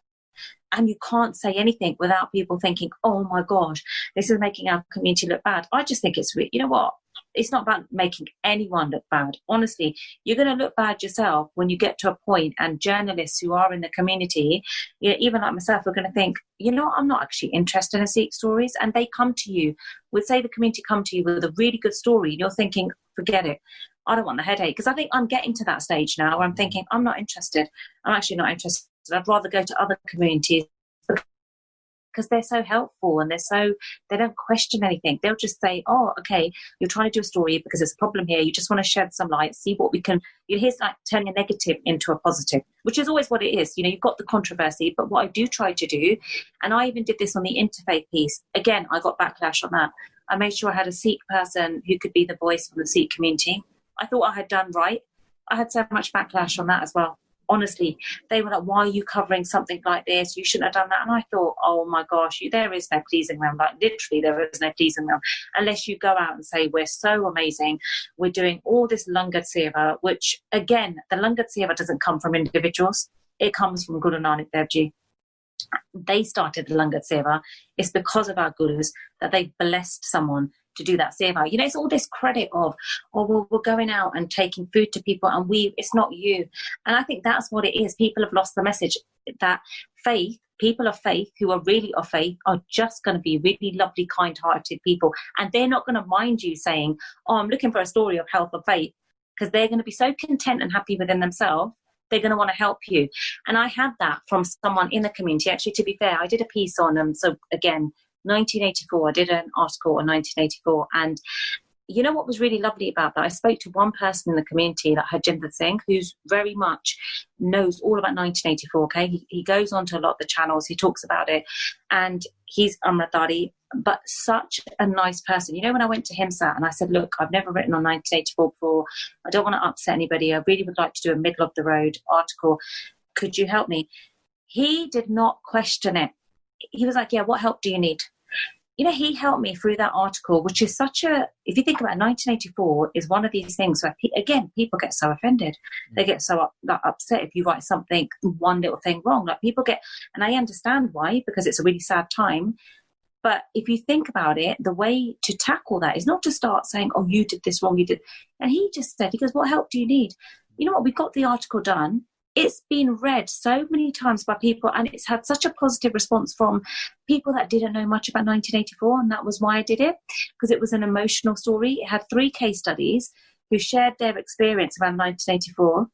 and you can't say anything without people thinking, oh my gosh, this is making our community look bad. I just think it's, you know what? It's not about making anyone look bad. Honestly, you're going to look bad yourself when you get to a point, and journalists who are in the community, you know, even like myself, are going to think, you know, I'm not actually interested in Sikh stories. And they come to you, would say the community come to you with a really good story, and you're thinking, forget it. I don't want the headache. Because I think I'm getting to that stage now where I'm thinking, I'm not interested. I'm actually not interested. I'd rather go to other communities because they're so helpful, and they don't question anything. They'll just say, oh, okay, you're trying to do a story because there's a problem here. You just want to shed some light, see what we can, here's like turning a negative into a positive, which is always what it is. You know, you've got the controversy, but what I do try to do, and I even did this on the interfaith piece. Again, I got backlash on that. I made sure I had a Sikh person who could be the voice for the Sikh community. I thought I had done right. I had so much backlash on that as well. Honestly, they were like, why are you covering something like this? You shouldn't have done that. And I thought, oh my gosh, there is no pleasing them. Like literally, there is no pleasing them unless you go out and say, we're so amazing. We're doing all this Langar Seva, which again, the Langar Seva doesn't come from individuals. It comes from Guru Nanak Dev Ji. They started the Langar Seva. It's because of our gurus that they blessed someone to do that seva. You know, it's all this credit of, oh, well, we're going out and taking food to people and it's not you. And I think that's what it is. People have lost the message that people of faith who are really of faith are just going to be really lovely, kind-hearted people. And they're not going to mind you saying, oh, I'm looking for a story of health or faith, because they're going to be so content and happy within themselves. They're going to want to help you. And I had that from someone in the community. Actually, to be fair, I did a piece on them. So again, 1984, I did an article on 1984, and you know what was really lovely about that? I spoke to one person in the community, that Harjinder Singh, who's very much knows all about 1984. Okay, he goes on to a lot of the channels, he talks about it, and he's Amritari, but such a nice person. You know, when I went to HIMSA and I said, look, I've never written on 1984 before, I don't want to upset anybody, I really would like to do a middle of the road article. could you help me? He did not question it. He was like, yeah, what help do you need? You know, he helped me through that article, which is such a, if you think about it, 1984 is one of these things where, again, people get so offended. They get so upset if you write something, one little thing wrong. Like people get, and I understand why, because it's a really sad time. But if you think about it, the way to tackle that is not to start saying, oh, you did this wrong, you did. And he just said, he goes, what help do you need? You know what, we got the article done. It's been read so many times by people, and it's had such a positive response from people that didn't know much about 1984, and that was why I did it, because it was an emotional story. It had 3 case studies who shared their experience around 1984,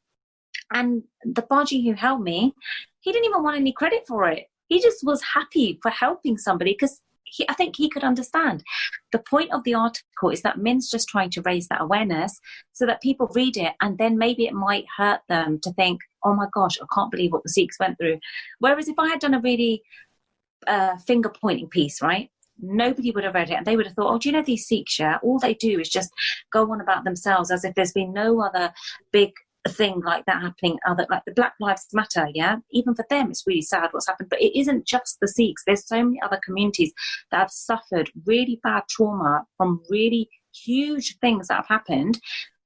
and the Baji who helped me, he didn't even want any credit for it. He just was happy for helping somebody, because I think he could understand. The point of the article is that Min's just trying to raise that awareness so that people read it, and then maybe it might hurt them to think, oh my gosh, I can't believe what the Sikhs went through. Whereas if I had done a really finger-pointing piece, right, nobody would have read it, and they would have thought, oh, do you know these Sikhs, yeah, all they do is just go on about themselves as if there's been no other big thing like that happening, like the Black Lives Matter, yeah, even for them it's really sad what's happened. But it isn't just the Sikhs. There's so many other communities that have suffered really bad trauma from really huge things that have happened,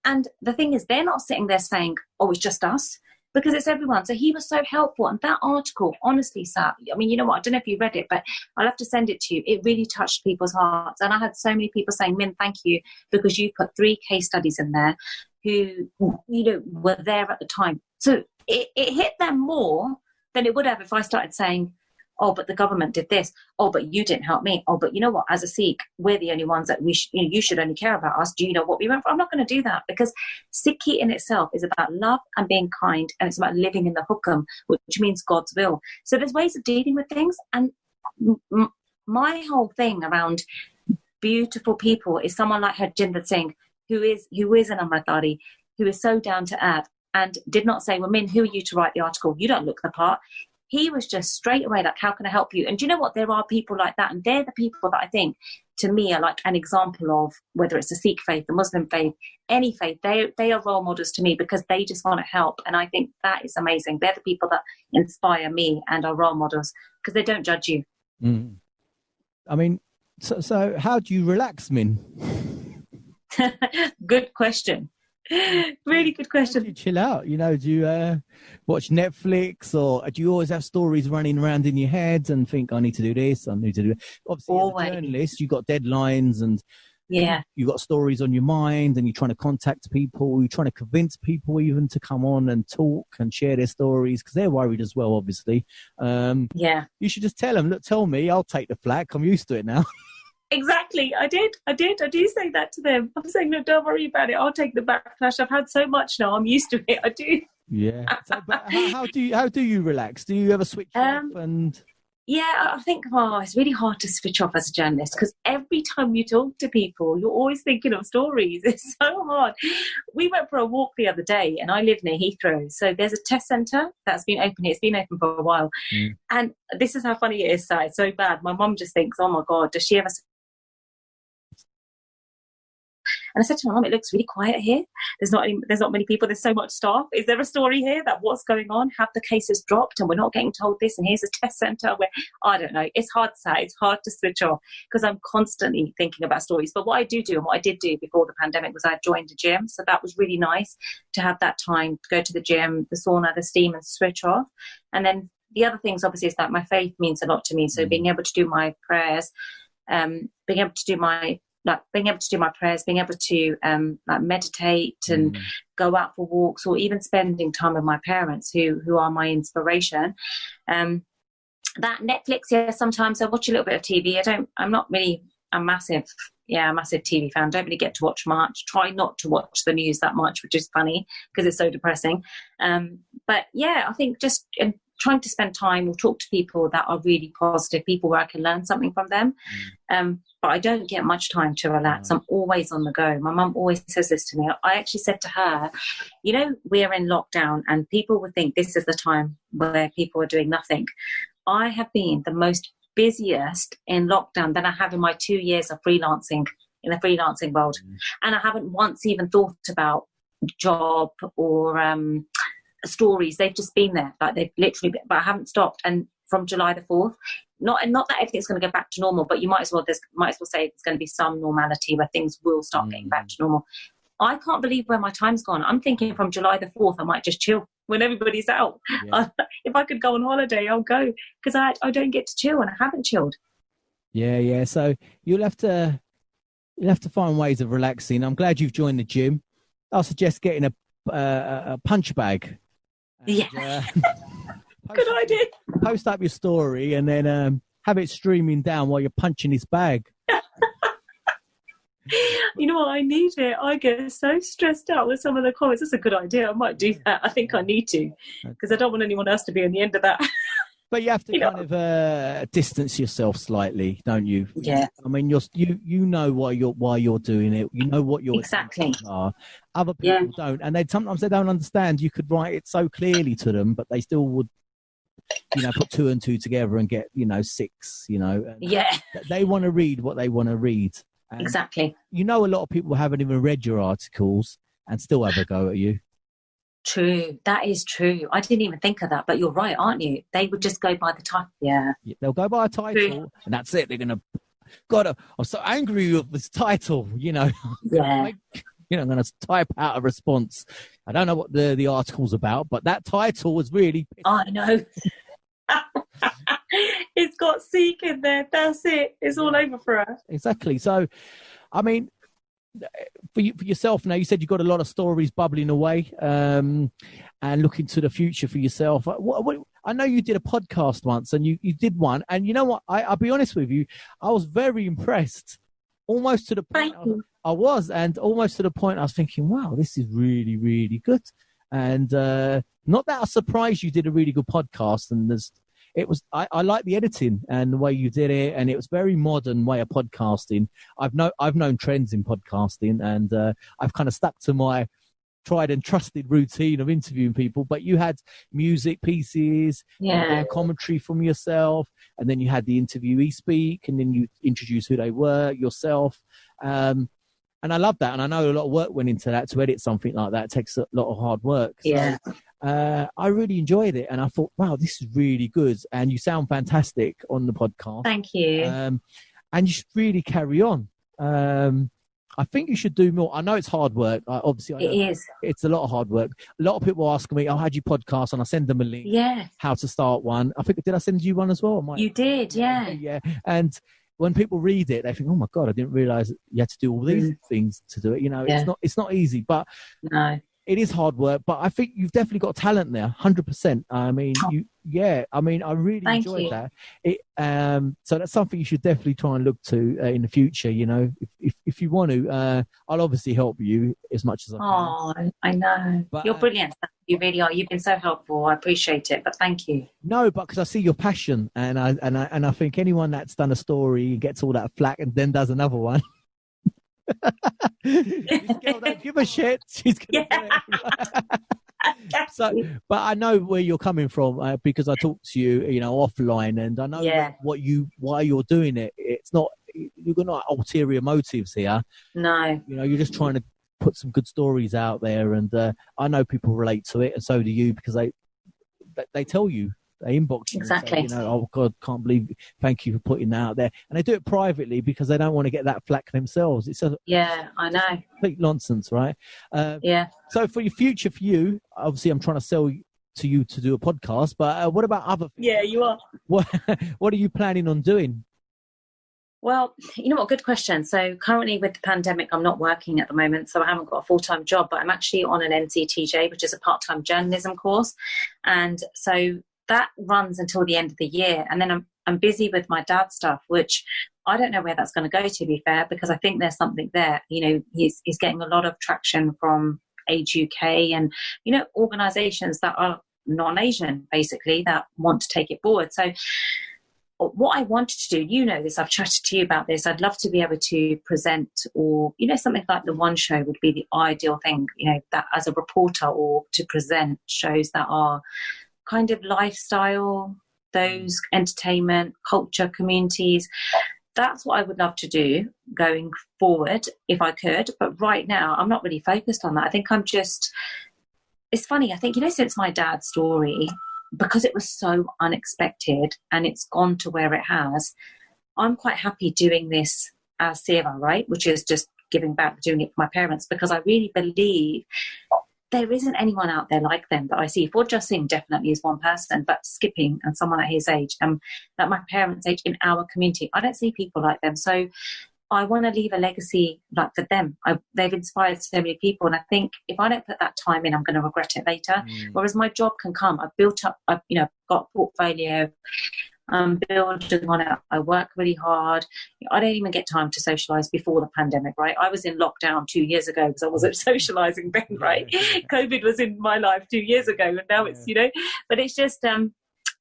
and the thing is, they're not sitting there saying, oh, it's just us, because it's everyone. So he was so helpful, and that article, honestly, Sat, I mean, you know what, I don't know if you read it, but I'll have to send it to you. It really touched people's hearts, and I had so many people saying, Min, thank you, because you put 3 case studies in there who, you know, were there at the time. So it hit them more than it would have if I started saying, oh, but the government did this. Oh, but you didn't help me. Oh, but you know what? As a Sikh, we're the only ones that you should only care about us. Do you know what we went for? I'm not going to do that, because Sikhi in itself is about love and being kind, and it's about living in the hukam, which means God's will. So there's ways of dealing with things. And my whole thing around beautiful people is someone like Harjinder Singh, who is an Amritdhari, who is so down to earth, and did not say, well, Min, who are you to write the article? You don't look the part. He was just straight away like, how can I help you? And do you know what? There are people like that, and they're the people that I think, to me, are like an example of, whether it's the Sikh faith, the Muslim faith, any faith, they are role models to me, because they just want to help. And I think that is amazing. They're the people that inspire me and are role models, because they don't judge you. Mm. I mean, so how do you relax, Min? Good question. Really good question. Do you chill out? You know, do you watch Netflix, or do you always have stories running around in your head and think, I need to do this, I need to do it? Obviously, always. As a journalist, you've got deadlines, and yeah, you've got stories on your mind, and you're trying to contact people, you're trying to convince people even to come on and talk and share their stories, because they're worried as well, obviously. Yeah. You should just tell them, look, tell me, I'll take the flak, I'm used to it now. Exactly. I do say that to them. I'm saying, no, don't worry about it. I'll take the backlash. I've had so much now. I'm used to it. I do. Yeah. So, but how do you relax? Do you ever switch off? And yeah, I think, it's really hard to switch off as a journalist, because every time you talk to people, you're always thinking of stories. It's so hard. We went for a walk the other day, and I live near Heathrow. So there's a test centre that's been open. It's been open for a while. Mm. And this is how funny it is, Si. It's so bad. My mum just thinks, oh my God, does she ever... And I said to my mum, it looks really quiet here. There's not many people. There's so much staff. Is there a story here that what's going on? Have the cases dropped and we're not getting told this? And here's a test centre where, I don't know. It's hard to say. It's hard to switch off, because I'm constantly thinking about stories. But what I do and what I did do before the pandemic was I joined a gym. So that was really nice to have that time to go to the gym, the sauna, the steam, and switch off. And then the other things, obviously, is that my faith means a lot to me. So being able to do my prayers, being able to do my prayers, being able to meditate and go out for walks, or even spending time with my parents who are my inspiration. That Netflix, yeah, sometimes I watch a little bit of TV. I'm not really a massive TV fan. Don't really get to watch much. Try not to watch the news that much, which is funny because it's so depressing. But yeah, I think just trying to spend time or talk to people that are really positive, people where I can learn something from them. But I don't get much time to relax. I'm always on the go. My mum always says this to me. I actually said to her, you know, we're in lockdown and people would think this is the time where people are doing nothing. I have been the most busiest in lockdown than I have in my 2 years of freelancing, in the freelancing world. And I haven't once even thought about job or stories. They've just been there, like they've literally been, but I haven't stopped. And from July the 4th, not that everything's going to go back to normal, but you might as well say there's going to be some normality where things will start getting back to normal. I can't believe where my time's gone. I'm thinking from July the 4th, I might just chill when everybody's out. Yeah. If I could go on holiday, I'll go, because I don't get to chill, and I haven't chilled. Yeah. So you'll have to find ways of relaxing. I'm glad you've joined the gym. I'll suggest getting a punch bag. And, good idea. Post up your story and then have it streaming down while you're punching this bag. You know what? I need it. I get so stressed out with some of the comments. That's a good idea. I might do that. I think I need to, because I don't want anyone else to be on the end of that. But you have to kind of distance yourself slightly, don't you? Yeah. I mean, you know why you're doing it. You know what your exactly are. Other people don't, and sometimes they don't understand. You could write it so clearly to them, but they still would, put 2 and 2 together and get 6. They want to read what they want to read. And exactly. A lot of people haven't even read your articles and still have a go at you. True. That is true. I didn't even think of that, but you're right, aren't you? They would just go by the title. Yeah. They'll go by a title, and that's it. They're going to, God, I'm so angry with this title, Yeah. I'm going to type out a response. I don't know what the article's about, but that title was really... I know. It's got Seek in there. That's it. It's all over for us. Exactly. So, I mean... For yourself now, you said you've got a lot of stories bubbling away, and looking to the future for yourself. I know you did a podcast once, and you did one, and you know what? I'll be honest with you, I was very impressed, almost to the point I was thinking, wow, this is really, really good. And not that I was surprised you did a really good podcast, and I like the editing and the way you did it, and it was very modern way of podcasting. I've known trends in podcasting, and I've kind of stuck to my tried and trusted routine of interviewing people. But you had music pieces, commentary from yourself, and then you had the interviewee speak, and then you introduce who they were yourself. And I love that, and I know a lot of work went into that. To edit something like that, it takes a lot of hard work. Yeah. So, I really enjoyed it, and I thought, wow, this is really good, and you sound fantastic on the podcast. Thank you. And you should really carry on. I think you should do more. I know it's hard work. Obviously, it is. It's a lot of hard work. A lot of people ask me, "Oh, how do you podcast?" And I send them a link. Yeah. How to start one. I think, did I send you one as well? You did, yeah. Yeah. And when people read it, they think, "Oh my God, I didn't realize you had to do all these things to do it." It's not easy, but no, it is hard work. But I think you've definitely got talent there, 100%. I mean, I really enjoyed that. So that's something you should definitely try and look to in the future. If you want to, I'll obviously help you as much as I can. Oh, I know. But, you're brilliant. You really are. You've been so helpful. I appreciate it. But thank you. No, but because I see your passion, and I think anyone that's done a story gets all that flack and then does another one. This girl don't give a shit. She's gonna do it. So, but I know where you're coming from because I talked to you, offline, and I know why you're doing it. It's not, you've got no ulterior motives here. No, you're just trying to put some good stories out there, and I know people relate to it, and so do you, because they tell you. They inbox you exactly. And say, oh God, can't believe it. Thank you for putting that out there. And they do it privately because they don't want to get that flack themselves. I know. Complete nonsense, right? So for your future, for you, obviously I'm trying to sell to you to do a podcast, but what about other things? Yeah, you are. What are you planning on doing? Well, you know what? Good question. So currently with the pandemic, I'm not working at the moment, so I haven't got a full-time job, but I'm actually on an NCTJ, which is a part-time journalism course. And so that runs until the end of the year, and then I'm busy with my dad's stuff, which I don't know where that's going to go, to be fair, because I think there's something there. He's getting a lot of traction from Age UK and organisations that are non-Asian, basically, that want to take it forward. So what I wanted to do, this, I've chatted to you about this. I'd love to be able to present, or something like the One Show would be the ideal thing. That as a reporter, or to present shows that are kind of lifestyle, those entertainment, culture, communities. That's what I would love to do going forward if I could. But right now, I'm not really focused on that. I think I'm just it's funny. I think, since my dad's story, because it was so unexpected and it's gone to where it has, I'm quite happy doing this as seva, right? Which is just giving back, doing it for my parents, because I really believe there isn't anyone out there like them that I see. Forjah Singh definitely is one person, but Skipping and someone at his age, at my parents' age in our community, I don't see people like them. So I want to leave a legacy like for them. They've inspired so many people, and I think if I don't put that time in, I'm going to regret it later. Whereas my job can come. I've built up, I've got a portfolio. I'm building on it. I work really hard. I don't even get time to socialise before the pandemic, right? I was in lockdown 2 years ago because I wasn't socialising then, right? COVID was in my life 2 years ago, and now it's, but it's just,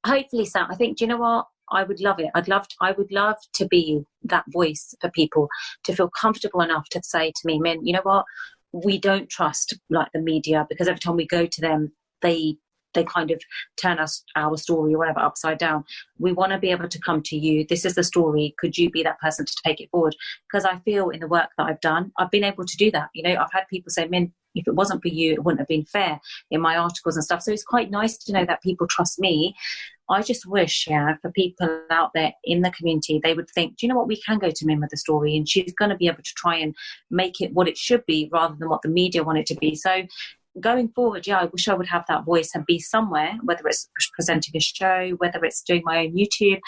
hopefully, Sam, I think, do you know what? I would love it. I would love to be that voice for people to feel comfortable enough to say to me, Min, you know what? We don't trust like the media, because every time we go to them, they kind of turn our story or whatever upside down. We want to be able to come to you. This is the story. Could you be that person to take it forward? Because I feel in the work that I've done, I've been able to do that. I've had people say, Min, if it wasn't for you, it wouldn't have been fair in my articles and stuff. So it's quite nice to know that people trust me. I just wish, for people out there in the community, they would think, do you know what, we can go to Min with the story, and she's going to be able to try and make it what it should be rather than what the media want it to be. So going forward, I wish I would have that voice and be somewhere, whether it's presenting a show, whether it's doing my own YouTube.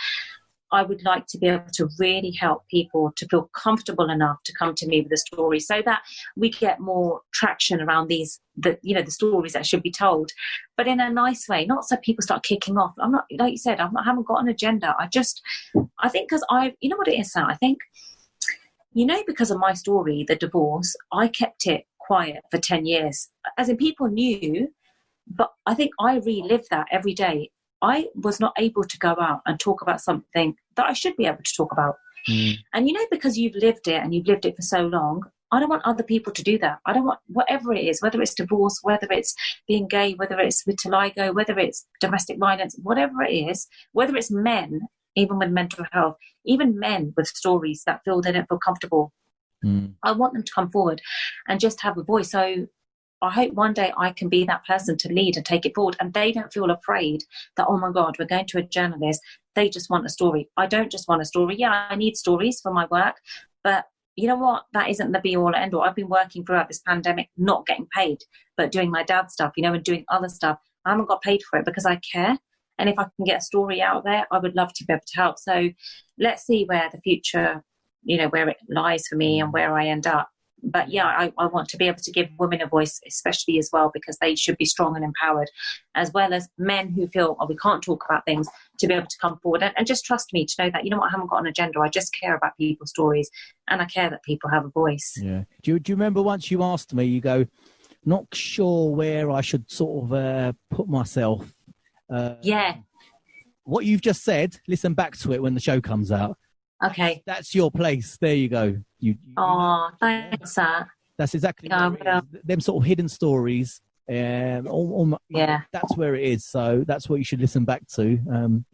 I would like to be able to really help people to feel comfortable enough to come to me with a story, so that we get more traction around the stories that should be told, but in a nice way, not so people start kicking off. I'm not, like you said, I haven't got an agenda. I think because you know what it is, Sam? I think, because of my story, the divorce, I kept it quiet for 10 years. As in, people knew, but I think I relive that every day. I was not able to go out and talk about something that I should be able to talk about. And because you've lived it and you've lived it for so long, I don't want other people to do that. I don't want, whatever it is, whether it's divorce, whether it's being gay, whether it's vitiligo, whether it's domestic violence, whatever it is, whether it's men, even with mental health, even men with stories that feel they don't feel comfortable. I want them to come forward and just have a voice. So I hope one day I can be that person to lead and take it forward, and they don't feel afraid that, oh my God, we're going to a journalist. They just want a story. I don't just want a story. Yeah, I need stories for my work, but you know what? That isn't the be all and end all. I've been working throughout this pandemic, not getting paid, but doing my dad's stuff, and doing other stuff. I haven't got paid for it because I care. And if I can get a story out there, I would love to be able to help. So let's see where the future, where it lies for me and where I end up. But I want to be able to give women a voice, especially as well, because they should be strong and empowered, as well as men who feel, we can't talk about things, to be able to come forward and just trust me to know that, I haven't got an agenda. I just care about people's stories, and I care that people have a voice. Yeah. Do you remember once you asked me, you go, not sure where I should sort of put myself. What you've just said, listen back to it when the show comes out. Okay. That's your place. There you go. Thanks, sir. That's exactly them sort of hidden stories. That's where it is. So that's what you should listen back to.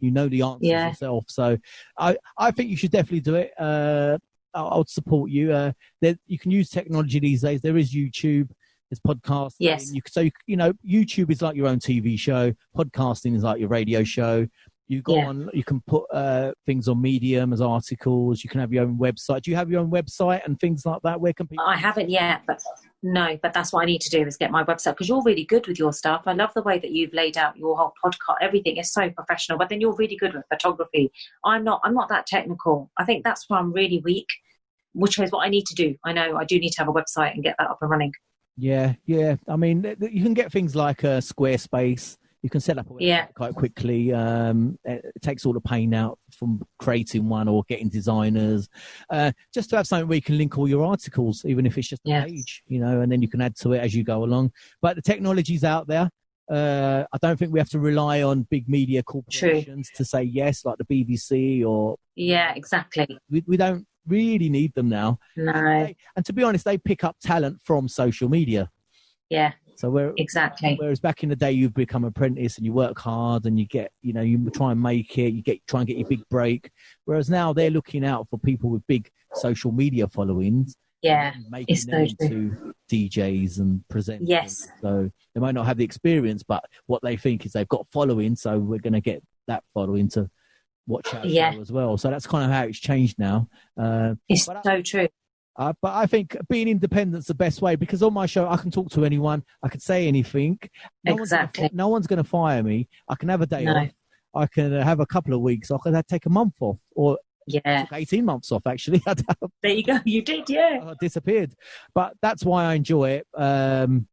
The answers yourself. So I think you should definitely do it. I would support you. You can use technology these days. There is YouTube. There's podcasting. Yes. YouTube is like your own TV show. Podcasting is like your radio show. You can put things on Medium as articles. You can have your own website. Do you have your own website and things like that? Where can people? I haven't yet, but that's what I need to do is get my website, because you're really good with your stuff. I love the way that you've laid out your whole podcast. Everything is so professional, but then you're really good with photography. I'm not that technical. I think that's where I'm really weak, which is what I need to do. I know I do need to have a website and get that up and running. Yeah. I mean, you can get things like Squarespace. You can set up a website quite quickly. It takes all the pain out from creating one or getting designers. Just to have something where you can link all your articles, even if it's just a page, and then you can add to it as you go along. But the technology's out there. I don't think we have to rely on big media corporations to say yes, like the BBC or... Yeah, exactly. We don't really need them now. No. And to be honest, they pick up talent from social media. Yeah. So whereas back in the day, you've become an apprentice and you work hard and you get, you try and make it, try and get your big break. Whereas now they're looking out for people with big social media followings. Yeah, making it's them so true. into DJs and presenters. Yes. So they might not have the experience, but what they think is they've got following, so we're going to get that following to watch our show as well. So that's kind of how it's changed now. It's so true. But I think being independent's the best way, because on my show I can talk to anyone, I can say anything. No one's going to fire me. I can have a day off. I can have a couple of weeks. I can take a month off, or I took 18 months off actually. There you go. You did, yeah. I disappeared, but that's why I enjoy it. And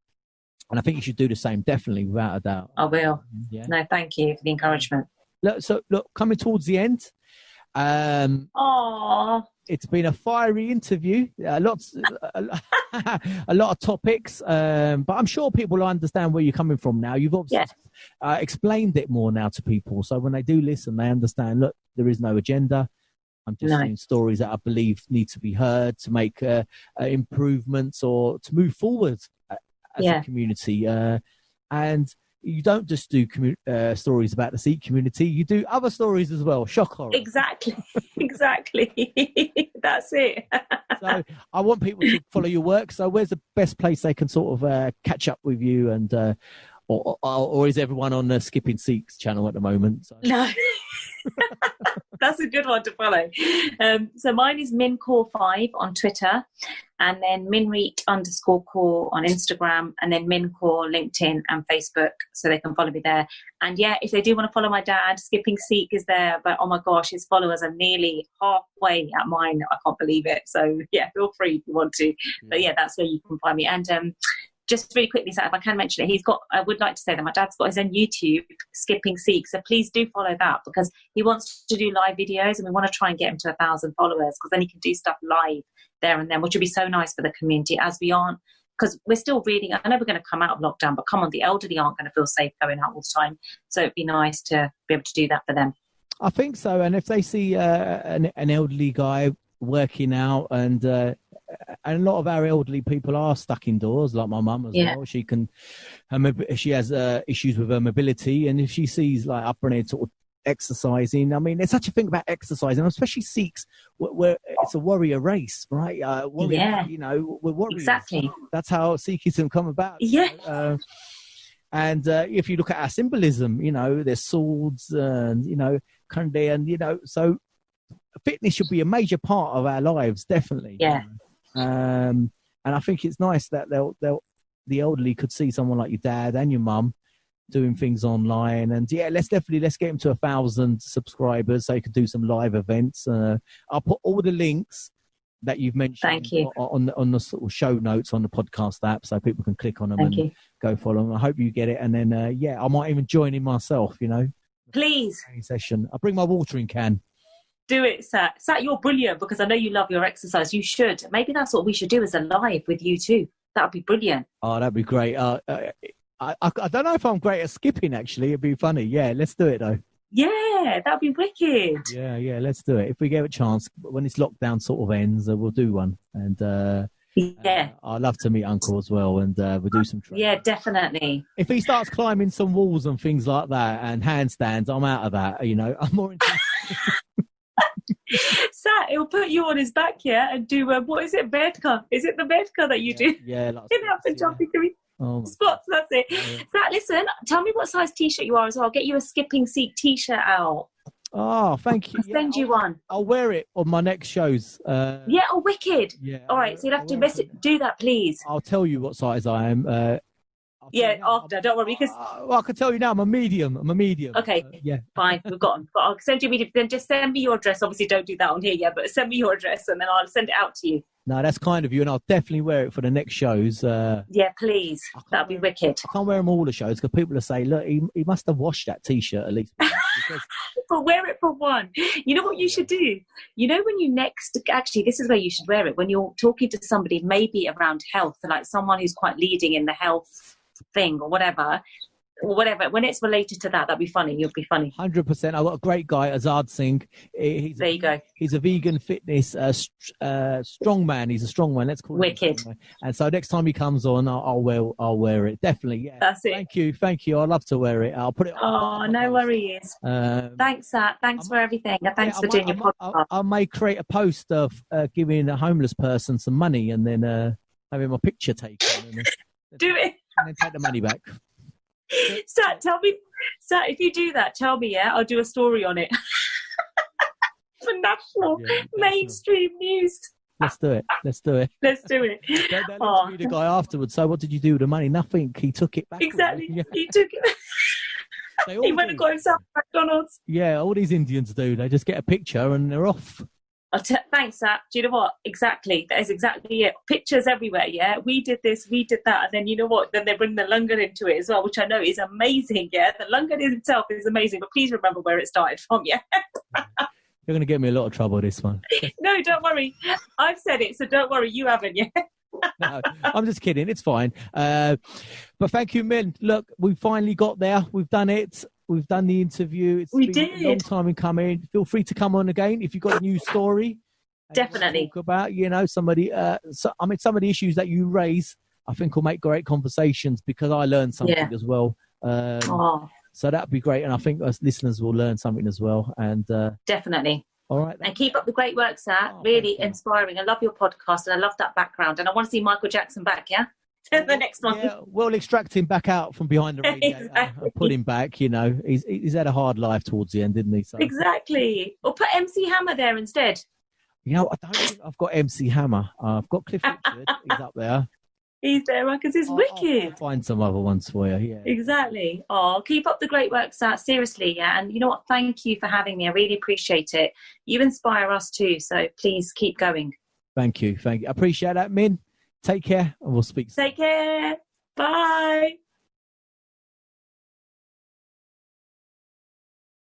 I think you should do the same, definitely, without a doubt. I will. Yeah. No, thank you for the encouragement. Look, coming towards the end. It's been a fiery interview. A lot of topics, but I'm sure people will understand where you're coming from now. You've obviously explained it more now to people, so when they do listen, they understand. Look, there is no agenda. I'm just saying stories that I believe need to be heard to make improvements or to move forward as a community. And you don't just do stories about the Sikh community. You do other stories as well. Shock horror. Exactly. That's it. So I want people to follow your work. So where's the best place they can sort of catch up with you? And or is everyone on the Skipping Sikhs channel at the moment? So. No. That's a good one to follow. So mine is Min Kaur 5 on Twitter, and then minreet_core on Instagram, and then Min Kaur LinkedIn and Facebook, so they can follow me there. And if they do want to follow my dad, Skipping Sikh is there, but oh my gosh, his followers are nearly halfway at mine. I can't believe it. So feel free if you want to. But that's where you can find me. And just really quickly, so if I can mention it, I would like to say that my dad's got his own YouTube, Skipping Sikh, so please do follow that, because he wants to do live videos and we want to try and get him to 1,000 followers, because then he can do stuff live there and then, which would be so nice for the community, as we aren't, because we're still really, I know we're going to come out of lockdown, but come on, the elderly aren't going to feel safe going out all the time, so it'd be nice to be able to do that for them. I think so, and if they see an elderly guy working out, and a lot of our elderly people are stuck indoors, like my mum as well. She has issues with her mobility, and if she sees like up and sort of exercising, I mean, there's such a thing about exercising, especially Sikhs, where it's a warrior race, right? We're warriors. Exactly. That's how Sikhism come about. And if you look at our symbolism, there's swords and khande, and so fitness should be a major part of our lives, definitely. And I think it's nice that the elderly could see someone like your dad and your mum doing things online, and let's get them to 1,000 subscribers so you can do some live events. I'll put all the links that you've mentioned on the sort of show notes on the podcast app, so people can click on them and go follow them. I hope you get it, and then I might even join in myself. Please. Session. I'll bring my watering can. Do it, Sat. Sat, you're brilliant, because I know you love your exercise. You should. Maybe that's what we should do as a live with you too. That would be brilliant. Oh, that'd be great. I don't know if I'm great at skipping, actually. It'd be funny. Yeah, let's do it, though. Yeah, that'd be wicked. Yeah, let's do it. If we get a chance, when this lockdown sort of ends, we'll do one. And I'd love to meet Uncle as well, and we'll do some training. Yeah, definitely. If he starts climbing some walls and things like that and handstands, I'm out of that. I'm more interested. Sat, he'll put you on his back and do what is it, Vedka? Is it the Vedka that you do? Yeah, jumping spots. That's it. Sat, listen, tell me what size t-shirt you are as well. I'll get you a Skipping Sikh t-shirt out. Oh, thank you. I'll send you one. I'll wear it on my next shows. Wicked. All right, so you'll have to do that, please. I'll tell you what size I am. After, don't worry, because I can tell you now, I'm a medium. Okay, fine, we've got them. But I'll send you a medium. Then just send me your address. Obviously, don't do that on here yet, but send me your address and then I'll send it out to you. No, that's kind of you, and I'll definitely wear it for the next shows. Please, that'd be wicked. I can't wear them all the shows because people will say, "Look, he must have washed that t-shirt at least." But wear it for one. You know what you should do? When you actually, this is where you should wear it when you're talking to somebody, maybe around health, like someone who's quite leading in the health thing or whatever. or whatever. When it's related to that, that'd be funny. You'll be funny. 100%. I've got a great guy, Azad Singh. There you go. He's a vegan fitness strong man. He's a strong man. Let's call him Wicked. And so next time he comes on, I'll wear it. Definitely. Yeah. That's it. Thank you. I'd love to wear it. I'll put it. Oh, no worries. Thanks, Zach. Thanks for everything. Thanks for doing your podcast. I may create a post of giving a homeless person some money and then having my picture taken. And do it. And then take the money back. Sat, if you do that, tell me, yeah, I'll do a story on it for national mainstream news. Let's do it. Let's do it. They'll interview the guy afterwards. So what did you do with the money? Nothing. He took it back. Exactly. He took it. He went and got himself a McDonald's. Yeah, all these Indians do. They just get a picture and they're off. Thanks, Zach. Do you know what? Exactly. That is exactly it. Pictures everywhere, yeah? We did this, we did that. And then you know what? Then they bring the langar into it as well, which I know is amazing, yeah? The langar itself is amazing, but please remember where it started from, yeah? You're going to get me a lot of trouble, this one. No, don't worry. I've said it, so don't worry. You haven't, yeah? No, I'm just kidding. It's fine. But thank you, Min. Look, we finally got there. We've done it. We've done the interview. It's been a long time in coming. Feel free to come on again if you've got a new story. Definitely. Talk about, somebody. Some of the issues that you raise, I think will make great conversations because I learned something as well. So that'd be great, and I think us listeners will learn something as well. And definitely. All right. And keep up the great work, Sat. Really inspiring. I love your podcast, and I love that background. And I want to see Michael Jackson back. Yeah. The next one. Yeah, we'll extract him back out from behind the radiator and put him back. He's had a hard life towards the end, didn't he? So. Exactly. Or put MC Hammer there instead. I don't think I've got MC Hammer. I've got Cliff Richard. He's up there. He's there because he's wicked. I'll find some other ones for you. Yeah. Exactly. Oh, keep up the great work, Sat. Seriously, yeah. And you know what? Thank you for having me. I really appreciate it. You inspire us too. So please keep going. Thank you. I appreciate that, Min. Take care, and we'll speak soon. Take care. Bye.